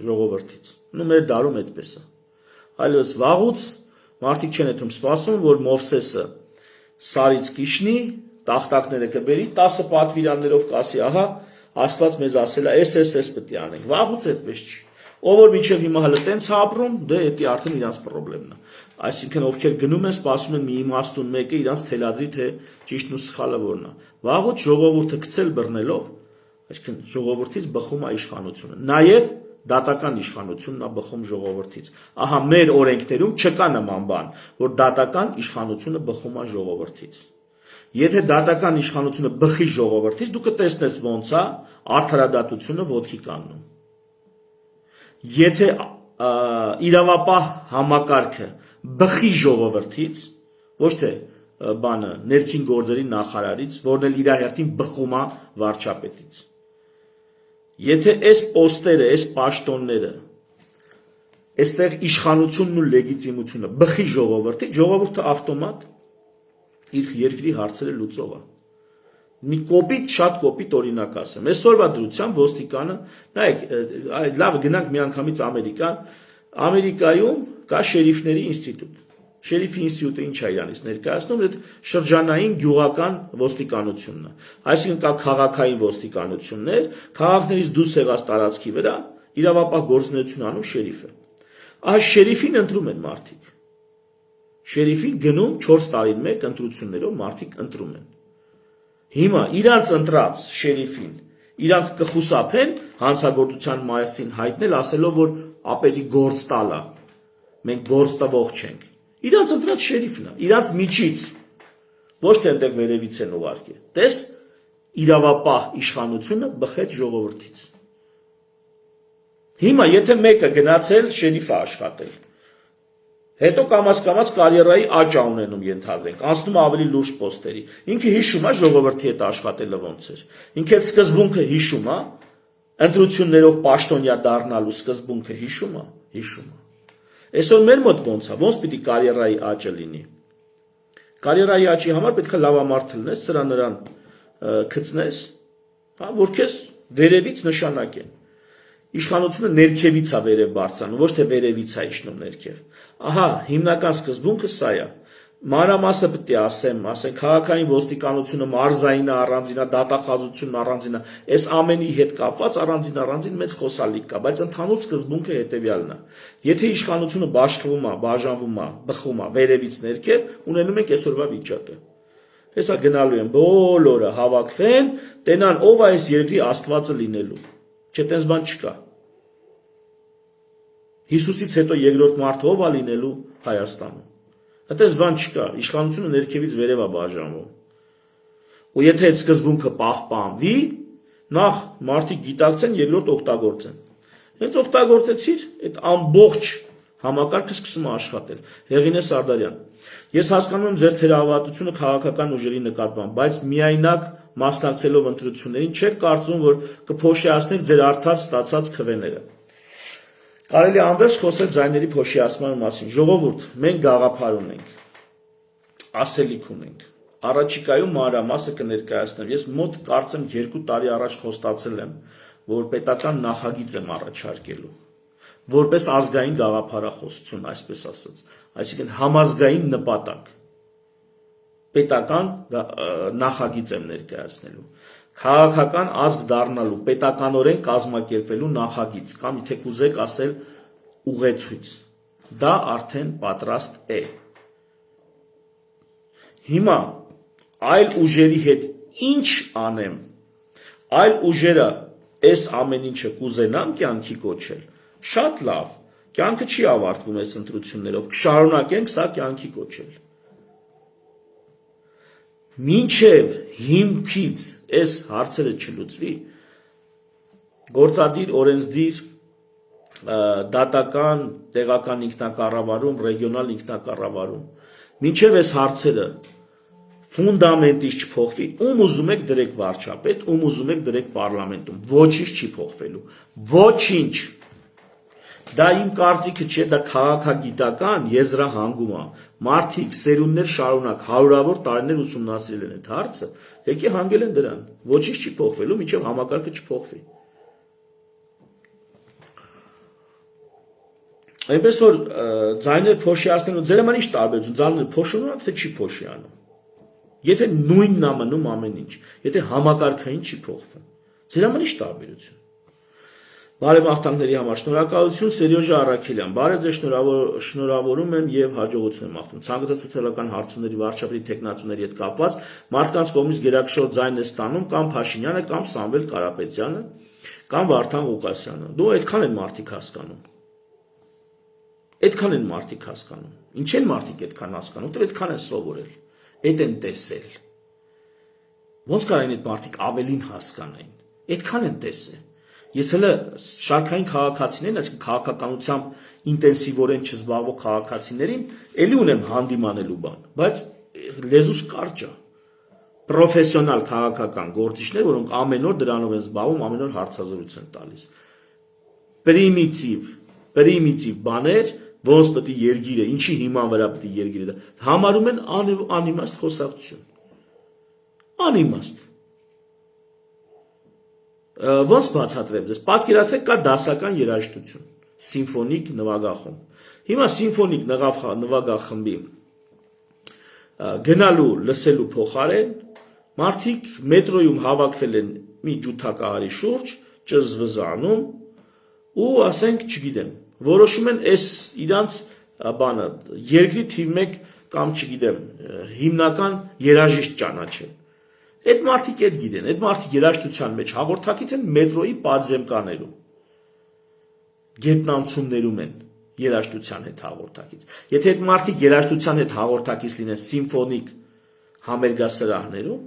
ժողովրդից։ Նու մեր դարում այդպես է։ Այլևս վաղուց մարդիկ չեն այդում սպասում, որ Մովսեսը սարից կիշնի, տախտակները կբերի, 10 պատվիրաններով կասի, ահա, Աստված մեզ ասել է, էս պետք է անենք։ Վաղուց այդպես չի։ Ով որ մինչև հիմա հələ տենց ապրում, դե դա արդեն իրանց խնդիրն է։ Այսինքն ովքեր գնում են, սպասում են մի իմաստուն մեկը իրանց թելադրի, թե ճիշտն ու սխալը որն է։ Վաղուց ժողովուրդը գցել բռնելով, այսինքն ժողովրդից բխում է իշխանությունը։ Նաև դատական իշխանությունն է բխում ժողովրդից։ Ահա մեր օրենքներում չկա նման բան, որ դատական իշխանությունը բխում է ժողովրդից։ Եթե դատական իշխանությունը բխի ժողովրդից, դու կտեսնես ոնց է արդարադատությունը ոտքի կանգնում։ Եթե իրավապահ համակարգը բխի ժողովրդից, ոչ թե բանը ներքին գործերի նախարարից, որն էլ իր հերթին բխում է վարչապետից։ Եթե այս պոստերը, այս պաշտոնները, այստեղ իշխանությունն ու լեգիտիմությունը բխի ժողովրդի, ժողովուրդը ավտոմատ իր երկրի հարցերը լուծող է։ Մի կոպիտ, շատ կոպիտ օրինակ ասեմ։ Այսօրվա դրությամբ ոստիկանը, նայեք, լավ գնանք միանգամից Ամերիկան, Ամերիկայում կա շերիֆների ինստիտուտ։ Շերիֆի ինստիտուտը ինչ է իրանից ներկայացնում, այդ շրջանային գյուղական ոստիկանությունն է։ Այսինքն կա քաղաքային ոստիկանություններ, քաղաքներից դուրս եղած տարածքի վրա իրավապահ գործունեություն անում շերիֆը։ Ահա շերիֆին ընտրում են մարդիկ։ Շերիֆին գնում 4 տարին մեկ ընտրություններով մարդիկ ընտրում են։ Հիմա իրանց ընտրած շերիֆին իրանք կխուսափեն հանցագործության մասին հայտնել, ասելով, որ ապերի գործ տալա։ Մենք գործ տվող չենք։ Իրանց ընտրած շերիֆն է, իրանց միջից, ոչ թե այնտեղ վերևից են ուղարկել։ Տես իրավապահ իշխանությունը բխեց ժողովրդից։ Հիմա եթե մեկը գնացել շերիֆ է աշխատել, հետո կամաց կարիերայի աճ է ունենում ենթադրենք, անցնում ավելի լուրջ պոստերի։ Ինքը հիշում է ժողովրդի հետ աշխատելը ոնց էր։ Ինքը այդ սկզբունքը հիշում է, ընտրություններով պաշտոնյա դառնալու սկզբունքը հիշում է։ Այսօր մեր մոտ ոնց է, ոնց պիտի կարիերայի աճը լինի։ Կարիերայի աճի համար պետք է լավամարդ լինես, սրա նրան գցնես, որ քեզ վերևից նշանակեն։ Իշխանությունը ներքևից է վերև բարձրանում, ոչ թե վերևից է իջնում ներքև։ Ահա հիմնական սկզբունքը սա է։ Մանրամասը պետք է ասեմ, քաղաքային ոստիկանությունը մարզային է, առանձին է, դատախազությունն առանձին է, այս ամենի հետ կապված առանձին մեծ խոսալիք կա, բայց ընդհանուր սկզբունքը հետևյալն է։ Եթե իշխանությունը բաշխվում է, բաժանվում է, բխում է վերևից ներքև, ունենում ենք այսօրվա վիճակը։ Հեսա գնալու են բոլորը հավաքվեն, տենան ով է այս երկրի աստվածը լինելու։ Չէ, տենց բան չկա։ Հիսուսից հետո երկրորդ մարդը ով է լինելու Հայաստանում։ Այդպես բան չկա, իշխանությունը ներքևից վերև է բաժանվում։ Ու եթե այդ սկզբունքը պահպանվի, նախ մարդիկ գիտակցեն, երկրորդ օգտագործեն։ Հենց օգտագործեցիր, այդ ամբողջ համակարգը սկսում է աշխատել։ Հեղինե Սարդարյան։ Ես հասկանում եմ ձեր թերահավատությունը քաղաքական ուժերի նկատմամբ, բայց միայնակ մասնակցելով ընտրություններին չեք կարծում, որ կփոշիացնեք ձեր արդար ստացած քվեները։ Կարելի է անվերջ խոսել ձայների փոշիացման մասին։ Ժողովուրդ, մենք գաղափար ունենք, ասելիք ունենք, առաջիկայում մանրամասը կներկայացնեմ։ Ես մոտ կարծեմ 2 տարի առաջ խոստացել եմ, որ պետական նախագիծ եմ առաջարկելու, որպես ազգային գաղափարախոսություն, այսպես ասած, այսինքն համազգային նպատակ, պետական նախագիծ եմ ներկայացնելու, քաղաքական ազգ դառնալու, պետականորեն կազմակերպվելու նախագիծ, կամ եթե կուզեք ասել ուղեցույց, դա արդեն պատրաստ է։ Հիմա այլ ուժերի հետ ինչ անեմ, այլ ուժերը այս ամեն ինչը կուզենան կյանքի կոչել, շատ լավ, կյանքը չի ավարտվում այս ընտրություններով, կշարունակենք սա կյանքի կոչել։ Մինչև հիմքից այս հարցերը չլուծվի, գործադիր, օրենսդիր, դատական, տեղական ինքնակառավարում, ռեգիոնալ ինքնակառավարում, մինչև այս հարցերը ֆունդամենտից չփոխվի, ում ուզում եք դրեք վարչապետ, ում ուզում եք դրեք պարլամենտում, ոչինչ չի փոխվելու, ոչինչ։ Դա իմ կարծիքը չէ, դա քաղաքագիտական եզրահանգում է։ Մարդիկ սերունդներ շարունակ հարյուրավոր տարիներ ուսումնասիրել են այդ հարցը, եկե հանգել են դրան, ոչինչ չի փոխվելու, մինչև համակարգը չփոխվի։ Այնպես որ ձայներ փոշի ասնելու ձեր համար ինչ տարբերություն, ձայները փոշում են, թե չի փոշի անում։ Եթե նույնն է մնում ամեն ինչ, եթե համակարգային չի փոխվում, ձեր համար ինչ տարբերություն։ Բարեմաղթանքների համար շնորհակալություն, Սերյոժա Առաքելյան, բարև ձեզ, շնորհավորում եմ եւ հաջողություն եմ մաղթում։ Ցանկացած սոցիալական հարցումների վարչապետի տեխնացուների հետ կապված մարդկանց կողմից գերակշռ ձայն է ստանում կամ Փաշինյանը, կամ Սամվել Կարապետյանը, կամ Վարդան Ղուկասյանը։ Դու այդքան են մարդիկ հասկանում։ Այդքան են մարդիկ հասկանում։ Ինչ են մարդիկ այդքան հասկանում, դեռ այդքան են սովորել, այդ են տեսել։ Ոնց կարային այդ մարդիկ ավելին հասկանային։ Այդքան են տեսել։ Ես հələ շարքային քաղաքացիներին, այսինքն քաղաքականությամբ ինտենսիվորեն չզբաղվող քաղաքացիներին, էլի ունեմ հանդիմանելու բան, բայց լեզուս կարճ է։ Պրոֆեսիոնալ քաղաքական գործիչներ, որոնք ամեն օր դրանով են զբաղվում, ամեն օր հարցազրույց են տալիս։ Պրիմիտիվ բաներ, ոնց պետք է երգիրը, ինչի հիման վրա պետք է երգիրը դա համարում են անիմաստ խոսակցություն։ Անիմաստ։ Ոնց բացատրեմ ձեզ, պատկերացրեք կա դասական երաժշտություն, սիմֆոնիկ նվագախումբ։ Հիմա սիմֆոնիկ նվագախմբի գնալու լսելու փոխարեն մարդիկ մետրոյում հավաքվել են մի ջութակահարի շուրջ, ճզվզանում ու ասենք, չգիտեմ, որոշում են այս իրանց բանը երկրի թիվ 1 կամ չգիտեմ, հիմնական երաժիշտ ճանաչել։ Այդ մարդիկ այդ գիտեն, այդ մարդիկ երաժշտության մեջ հաղորդակից են մետրոյի պատզեմկաներում, գետնանցումներում են երաժշտության հետ հաղորդակից։ Եթե այդ մարդիկ երաժշտության հետ հաղորդակից լինեն սիմֆոնիկ համերգասրահներում,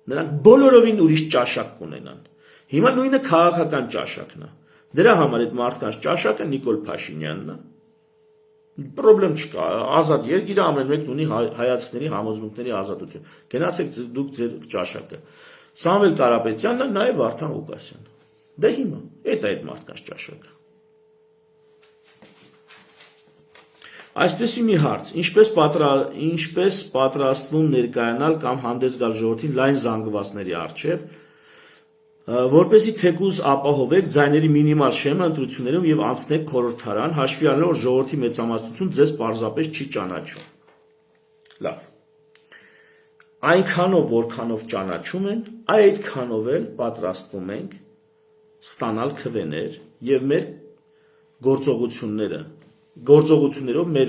նրանք բոլորովին ուրիշ ճաշակ կունենան։ Հիմա նույնը քաղաքական ճաշակն է։ Դրա համար այդ մարդկանց ճաշակը Նիկոլ Փաշինյանն է։ Պրոբլեմ չկա, ազատ երկիրը ամեն մեկն ունի հայացքների, համոզմունքների ազատություն։ Գնացեք դուք ձեր ճաշակը։ Սամվել Կարապետյանն է, նաև Վարդան Ղուկասյանը։ Դե հիմա, այդ է այդ մարդկանց ճաշակը։ Այսպեսի մի հարց, ինչպես պատրաստվում ներկայանալ կամ հանդես գալ ժողովրդին լայն զանգվածների առջև, որպեսզի թեկուզ ապահովեք ձայների մինիմալ շեմը ընտրություններում եւ անցնեք խորհրդարան, հաշվի առնելով որ ժողովրդի մեծամասնություն ձեզ պարզապես չի ճանաչում։ Լավ։ Այնքանով որքանով ճանաչում են, այդքանով էլ պատրաստվում ենք ստանալ քվեներ եւ մեր գործողություններով մեր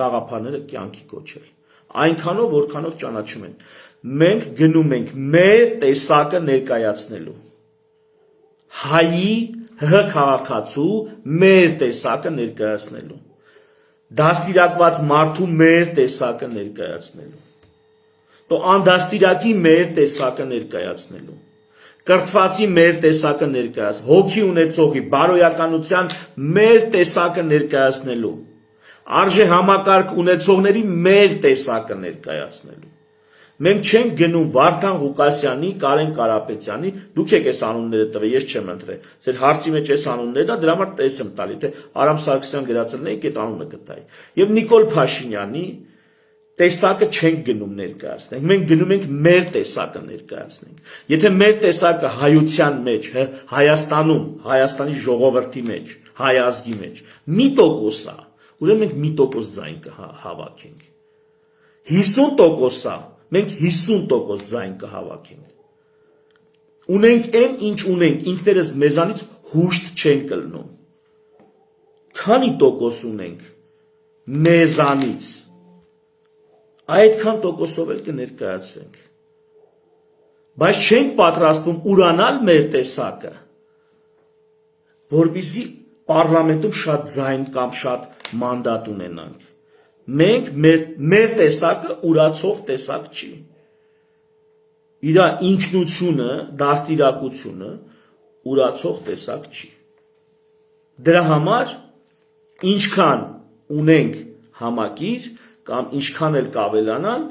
գաղափարները կյանքի կոչել։ Այնքանով որքանով ճանաչում են։ Մենք գնում ենք մեր տեսակը ներկայացնելու։ Հայի քաղաքացու մեր տեսակը ներկայացնելու, դաստիարակված մարդու մեր տեսակը ներկայացնելու, તો անդաստիարակի մեր տեսակը ներկայացնելու, կրթվածի մեր տեսակը ներկայացնելու, հոգի ունեցողի բարոյականության մեր տեսակը ներկայացնելու, արժե համակարգ ունեցողների մեր տեսակը ներկայացնելու։ Մենք չենք գնում Վարդան Ղուկասյանի, Կարեն Կարապետյանի, դուք եք այս անունները տվել, ես չեմ ընտրել։ Ձեր հարցի մեջ այս անուններն է, դրա համար տես եմ տալի, թե Արամ Սարգսյան գրածելն եք այդ անունը գտայի։ Եվ Նիկոլ Փաշինյանի տեսակը չենք գնում ներկայացնենք, մենք գնում ենք մեր տեսակը ներկայացնենք։ Եթե մեր տեսակը հայության մեջ, Հայաստանում, Հայաստանի ժողովրդի մեջ, հայ ազգի մեջ 1% է, ուրեմն մենք 1% ձայն կհավաքենք։ 50% է, մենք 50% ձայն կհավաքենք։ Ունենք այն, ինչ ունենք, ինքներս մեզանից հուշտ չենք կլնում։ Քանի տոկոս ունենք մեզանից, այդքան տոկոսով էլ կներկայացվենք։ Բայց չենք պատրաստվում ուրանալ մեր տեսակը, որպեսզի պարլամենտում շատ ձայն կամ շատ մանդատ ունենանք։ Մենք մեր տեսակը ուրացող տեսակ չի։ Իր ինքնությունը, դաստիարակությունը ուրացող տեսակ չի։ Դրա համար ինչքան ունենք համակիր կամ ինչքան էլ կավելանան,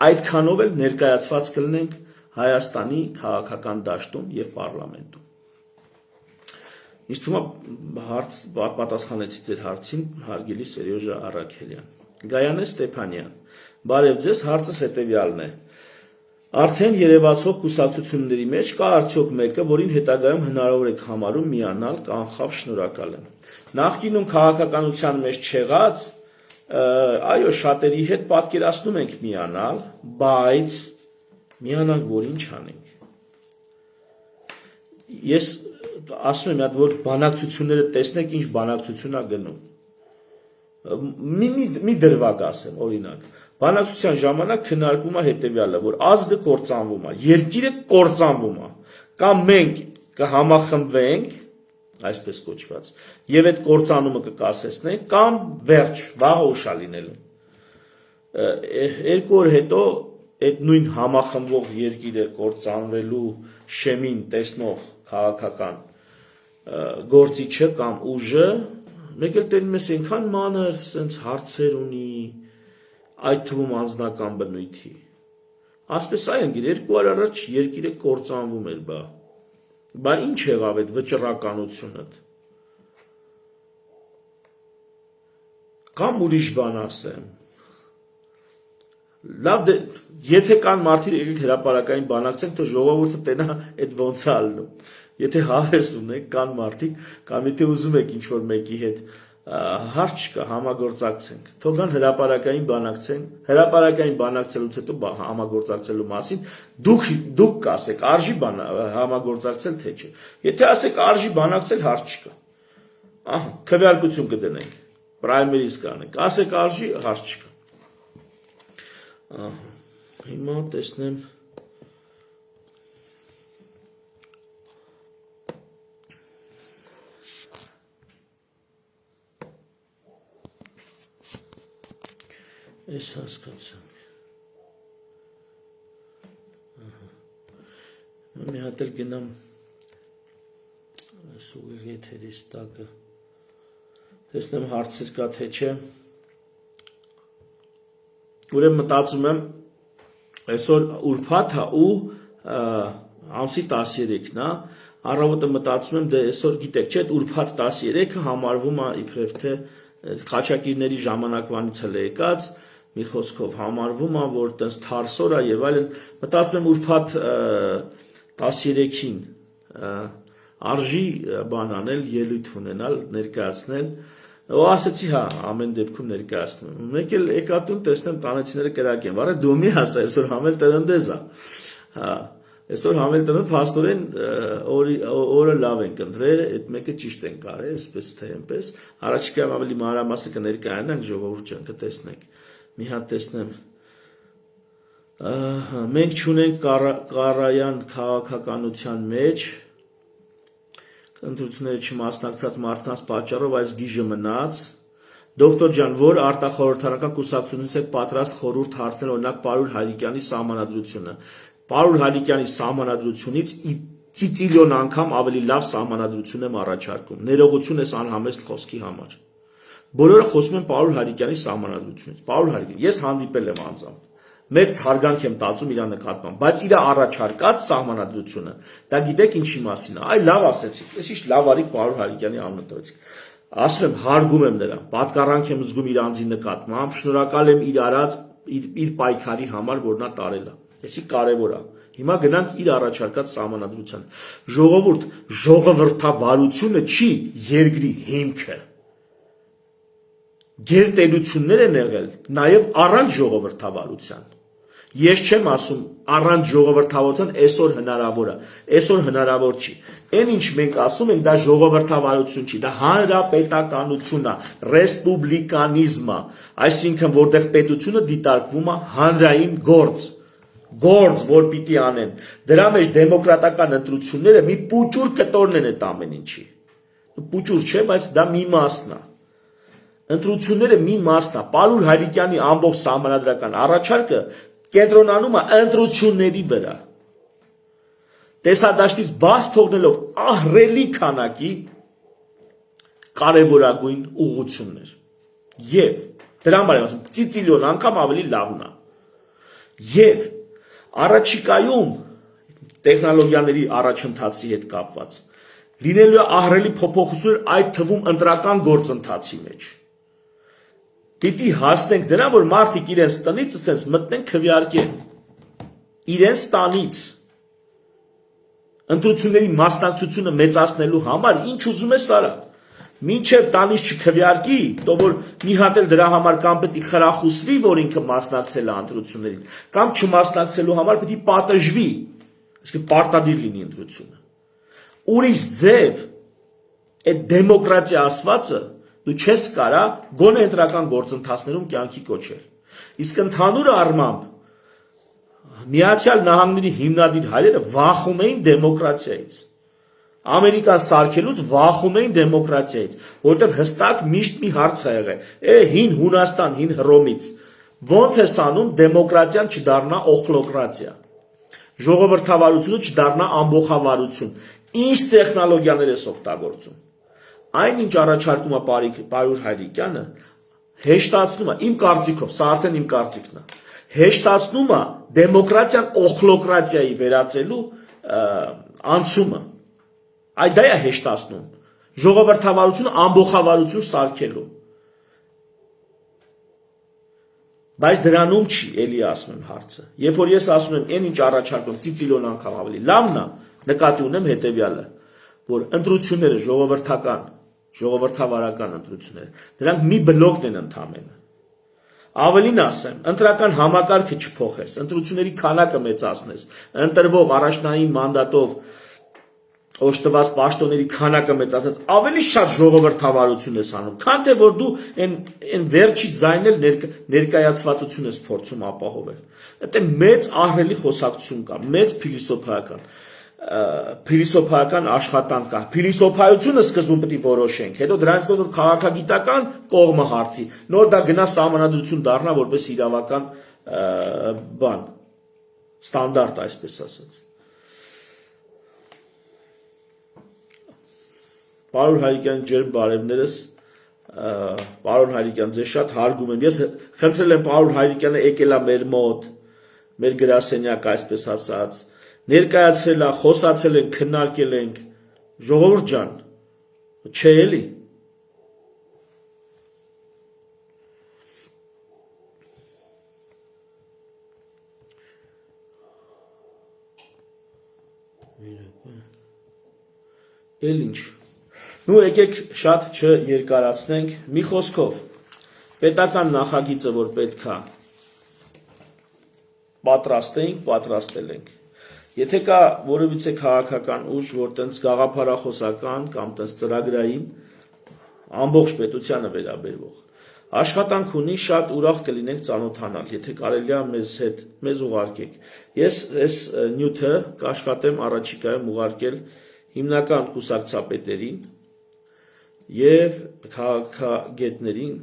այդքանով էլ ներկայացված կլինենք Հայաստանի քաղաքական դաշտում եւ պարլամենտում։ Ինձ թվում է պատասխանեցի ձեր հարցին, հարգելի Սերյոժա Առաքելյան։ Գայանե Ստեփանյան, բարև ձեզ, հարցս հետեւյալն է։ Արդեն երևացող կուսակցությունների մեջ կա արդյոք մեկը, որին հետագայում հնարավոր եք համարում միանալ, կանխավ շնորհակալ եմ։ Նախկինում քաղաքականության մեջ չեղած, այո, շատերի հետ պատկերացնում ենք միանալ, բայց միանանք, որ ինչ անենք։ Ես ասում եմ, որ բանակցությունները տեսնեք, ինչ բանակցություն է գնում։ Մի դրվագ ասեմ, օրինակ, բանակցության ժամանակ քննարկվում է հետևյալը, որ ազգը կործանվում է, երկիրը կործանվում է, կամ մենք կհամախմբվենք, այսպես կոչված, եւ այդ կործանումը կկասեցնենք, կամ վերջ, վաղը ուշ է լինելու։ 2 օր հետո այդ նույն համախմբվող երկիրը կործանվելու շեմին տեսնող քաղաքական գործիչը կամ ուժը մեկ էլ տենում ես այնքան մանր սենց հարցեր ունի, այդ թվում անձնական բնույթի։ Ասպես այ ընկեր 2 օր առաջ երկիրը կործանվում էր, բա ինչ եղավ այդ վճռականությունը։ Կամ ուրիշ բան ասեմ։ Լավ, եթե կան մարդիկ, եկեք հրապարակային բանակցենք, թող ժողովուրդը տենա այդ ոնց է ալնում։ Եթե հավես ունեք, կան մարդիկ, կամ եթե ուզում եք ինչ-որ մեկի հետ հարց չկա, համագործակցենք։ Թող կան հրապարակային բանակցեն, հրապարակային բանակցելուց հետո համագործակցելու մասին դուք կասեք, արժի համագործակցել թե չէ։ Եթե ասեք արժի բանակցել, հարց չկա։ Ահա, քվեարկություն կդնենք, պրայմերիս կանենք, ասեք արժի, հարց չկա։ Հիմա տեսնեմ Ես հասկացանք։ Մի հատ էլ գնամ սուղի եթերից տակը, տեսնեմ հարցեր կա թե չէ։ Ուրեմն մտածում եմ, այսօր ուրբաթ է ու ամսի 13-ն է, առավոտը մտածում եմ, դե այսօր գիտեք, չէ, ուրբաթ 13-ը համարվում է իբրև թե Խաչակիրների ժամանակվանից հələ եկած, մի խոսքով համարվում է, որ տենց թարսոր է եւ այլն, մտածում եմ ուրբաթ 13-ին արժի բան անել, ելույթ ունենալ, ներկայացնել, ու ասացի, հա, ամեն դեպքում ներկայացնում եմ։ Մեկ էլ եկատուն տեսնեմ տանեցիները կրակ են, վարը դու մի ասա, այսօր համել տրնդեզ է։ Հա, այսօր համել տրնդեզ փաստորեն օրը լավ ենք ընտրել, այդ մեկը ճիշտ ենք արել, այսպես թե այնպես։ Առաջիկայում ավելի մանրամասը կներկայանանք, ժողովուրդ ջան, կտեսնենք։ Մի հատ տեսնեմ։ Մենք չունենք Կարայան քաղաքականության մեջ ընտրությունների չմասնակցած մարդկանց պատճառով այս գիժը մնաց։ Դոկտոր ջան, որ արտախորհրդարանական կուսակցությունից եք պատրաստ խորհուրդ հարցնել, օրինակ Պարուր Հարիկյանի սահմանադրությունը։ Պարուր Հարիկյանի սահմանադրությունից ծիծիլիոն անգամ ավելի լավ սահմանադրություն եմ առաջարկում։ Ներողություն ես անհամեստ խոսքի համար։ Բոլորը խոսում են Պարուր Հարիկյանի սահմանադրությունից։ Պարուր Հարիկյան, ես հանդիպել եմ անձամբ։ Մեծ հարգանք եմ տածում իր նկատմամբ, բայց իր առաջարկած սահմանադրությունը, դա գիտեք ինչի մասին է, այ լավ ասեցիք, ես ինչ լավ արիք Պարուր Հարիկյանի անունը տվեցիք։ Ասում եմ, հարգում եմ նրան, պատկառանք եմ զգում իր անձի նկատմամբ, շնորհակալ եմ իր արած իր պայքարի համար, որ նա տարել է։ Էսի կարևոր է։ Հիմա գնանք իր առաջարկած սահմանադրության։ Ժողովուրդ, ժողովրդավարությունը չի երկրի հիմքը։ Գերտերություններ են եղել նաև առանց ժողովրդավարության։ Ես չեմ ասում առանց ժողովրդավարության այսօր հնարավոր է, այսօր հնարավոր չի։ Այն ինչ մենք ասում ենք, դա ժողովրդավարություն չի, դա հանրապետականություն է, ռեսպուբլիկանիզմ է, այսինքն որտեղ պետությունը դիտարկվում է հանրային գործ, որ պիտի անեն։ Դրա մեջ դեմոկրատական ընտրությունները մի պուճուր կտորն են այդ ամեն ինչի։ Պուճուր չէ, բայց դա մի մասն է։ Ընտրությունները մի մասն է, Պարուր Հայրիկյանի ամբողջ սահմանադրական առաջարկը կենտրոնանում է ընտրությունների վրա։ Տեսադաշտից բաց թողնելով ահռելի քանակի կարևորագույն ուղղություններ։ Եվ դրա համար եմ ասում, ծիծիլիոն անգամ ավելի լավն է։ Եվ առաջիկայում տեխնոլոգիաների առաջընթացի հետ կապված լինելու է ահռելի փոփոխություններ, այդ թվում ընտրական գործընթացի մեջ։ Պիտի հասնենք դրան, որ մարդիկ իրենց տնից ասենց մտնեն քվեարկեն, իրենց տանից, ընտրությունների մասնակցությունը մեծացնելու համար ինչ ուզում ես արա, մինչև տանից չքվեարկի, то որ մի հատ էլ դրա համար կամ պետք է խրախուսվի, որ ինքը մասնակցել է ընտրություններին, կամ չմասնակցելու համար պետք է պատժվի, այսինքն պարտադիր լինի ընտրությունը։ Ուրիշ ձև այդ դեմոկրատիա ասվածը դու չես կարա գոնե ընտրական գործընթացներում կյանքի կոչել։ Իսկ ընդհանուր առմամբ Միացյալ Նահանգների հիմնադիր հայրերը վախում էին դեմոկրատիայից։ Ամերիկան սարքելուց վախում էին դեմոկրատիայից, որովհետև հստակ միշտ մի հարց է եղել, հին Հունաստան, հին Հռոմից, ոնց է անում դեմոկրատիան չդառնա օխլոկրատիա, ժողովրդավարությունը չդառնա ամբոխավարություն, ինչ տեխնոլոգիաներ ես օգտագործում։ Այն ինչ առաջարկում է Պարուր Հայրիկյանը, հեշտացնում է, իմ կարծիքով, սա արդեն իմ կարծիքն է, հեշտացնում է դեմոկրատիան օխլոկրատիայի վերածելու անցումը։ Այդ դա է հեշտացնում, ժողովրդավարությունը ամբոխավարություն սարքելու։ Բայց դրանում չի, էլի ասում եմ հարցը։ Երբ որ ես ասում եմ, այն ինչ առաջարկում, ծիծիլոն անգամ ավելի լավն է, նկատի ունեմ հետևյալը, որ ընտրությունները ժողովրդավարական ընտրությունները, դրանք մի բլոկն են ընդամենը։ Ավելին ասեմ, ընտրական համակարգը չփոխես, ընտրությունների քանակը մեծացնես, ընտրվող առաջնային մանդատով օժտված պաշտոնների քանակը մեծացնես, ավելի շատ ժողովրդավարություն ես անում, քան թե որ դու այն վերջի ձայնել ներկայացվածություն ես փորձում ապահովել։ Դա մեծ ահռելի խոսակցություն կա, մեծ փիլիսոփայական աշխատանք կա։ Փիլիսոփայությունը սկզբում պետք է որոշենք, հետո դրանից նոր քաղաքագիտական կողմը հարցի, նոր դա գնա սահմանադրություն դառնա որպես իրավական բան, ստանդարտ, այսպես ասած։ Պարոն Հայրիկյան, ջերմ բարևներս, պարոն Հայրիկյան, ձեզ շատ հարգում եմ։ Ես խնդրել եմ պարոն Հայրիկյանը եկել է մեր մոտ, մեր գրասենյակ, այսպես ասած, ներկայացրել է, խոսացել ենք, քննարկել ենք, ժողովուրդ ջան, չէ էլի։ Էլ ինչ։ Նու եկեք շատ չերկարացնենք, մի խոսքով, պետական նախագիծը, որ պետք է պատրաստենք, պատրաստել ենք։ Եթե կա որևիցե քաղաքական ուժ, որ տենց գաղափարախոսական կամ տենց ծրագրային ամբողջ պետությանը վերաբերվող աշխատանք ունի, շատ ուրախ կլինենք ծանոթանալ, եթե կարելի է մեզ ուղարկեք։ Ես այս նյութը կաշխատեմ առաջիկայում ուղարկել հիմնական կուսակցապետերին և քաղաքագետներին,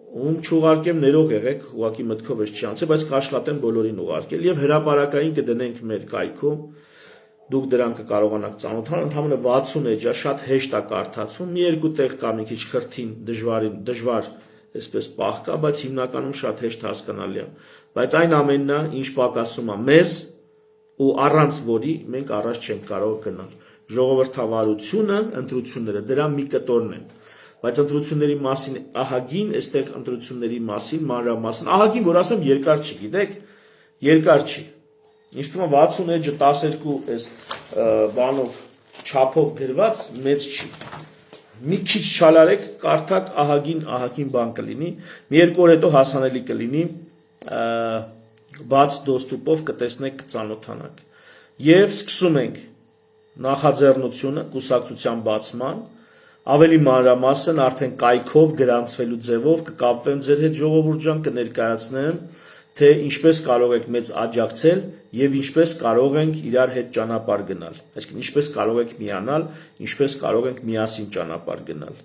ում չուղարկեմ ներող եղեք, ուղղակի մտքով ես չի անցել, բայց կաշխատեմ բոլորին ուղարկել և հրապարակային կդնենք մեր կայքում, դուք դրան կկարողանաք ծանոթանալ, ընդհանրապես 60 էջ է, շատ հեշտ է կարդացում, մի երկու տեղ կա մի քիչ խրթին, դժվար այսպես պահ կա, բայց հիմնականում շատ հեշտ հասկանալի է, բայց այն ամենն է, ինչ պակասում է մեզ ու առանց որի մենք առաջ չենք կարող գնալ։ Ժողովրդավարությունը, ընտրությունները դրա մի կտորն են։ բայց ընտրությունների մասին ահագին, այստեղ ընտրությունների մասին մանրամասն, ահագին, որ ասում երկար չի, գիտեք, երկար չի։ Ինչ թվում է 60 էջը 12 այս բանով չափով գրված մեծ չի։ Մի քիչ չալարեք, կարդակ ահագին բան կլինի, մի երկու օր հետո հասանելի կլինի, բաց դոստուպով կտեսնեք, կծանոթանաք։ Եվ սկսում ենք նախաձեռնությունը կուսակցության բացման, ավելի մանրամասն արդեն կայքով գրանցվելու ձևով կկապվեմ ձեր հետ ժողովուրդ ջան, կներկայացնեմ, թե ինչպես կարող եք մեզ աջակցել եւ ինչպես կարող ենք իրար հետ ճանապարհ գնալ։ Այսինքն ինչպես կարող եք միանալ, ինչպես կարող ենք միասին ճանապարհ գնալ։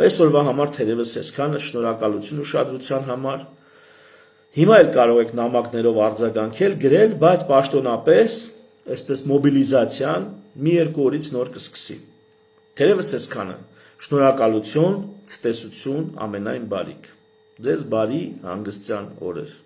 Այսօրվա համար թերևս այսքանը, շնորհակալություն ուշադրության համար։ Հիմա էլ կարող եք նամակներով արձագանքել, գրել, բայց պաշտոնապես, այսպես մոբիլիզացիան մի երկու օրից նոր կսկսի։ Թերևս այսքանը։ Շնորհակալություն, ցտեսություն, ամենայն բարիք։ Ձեզ բարի հանգստյան օրեր։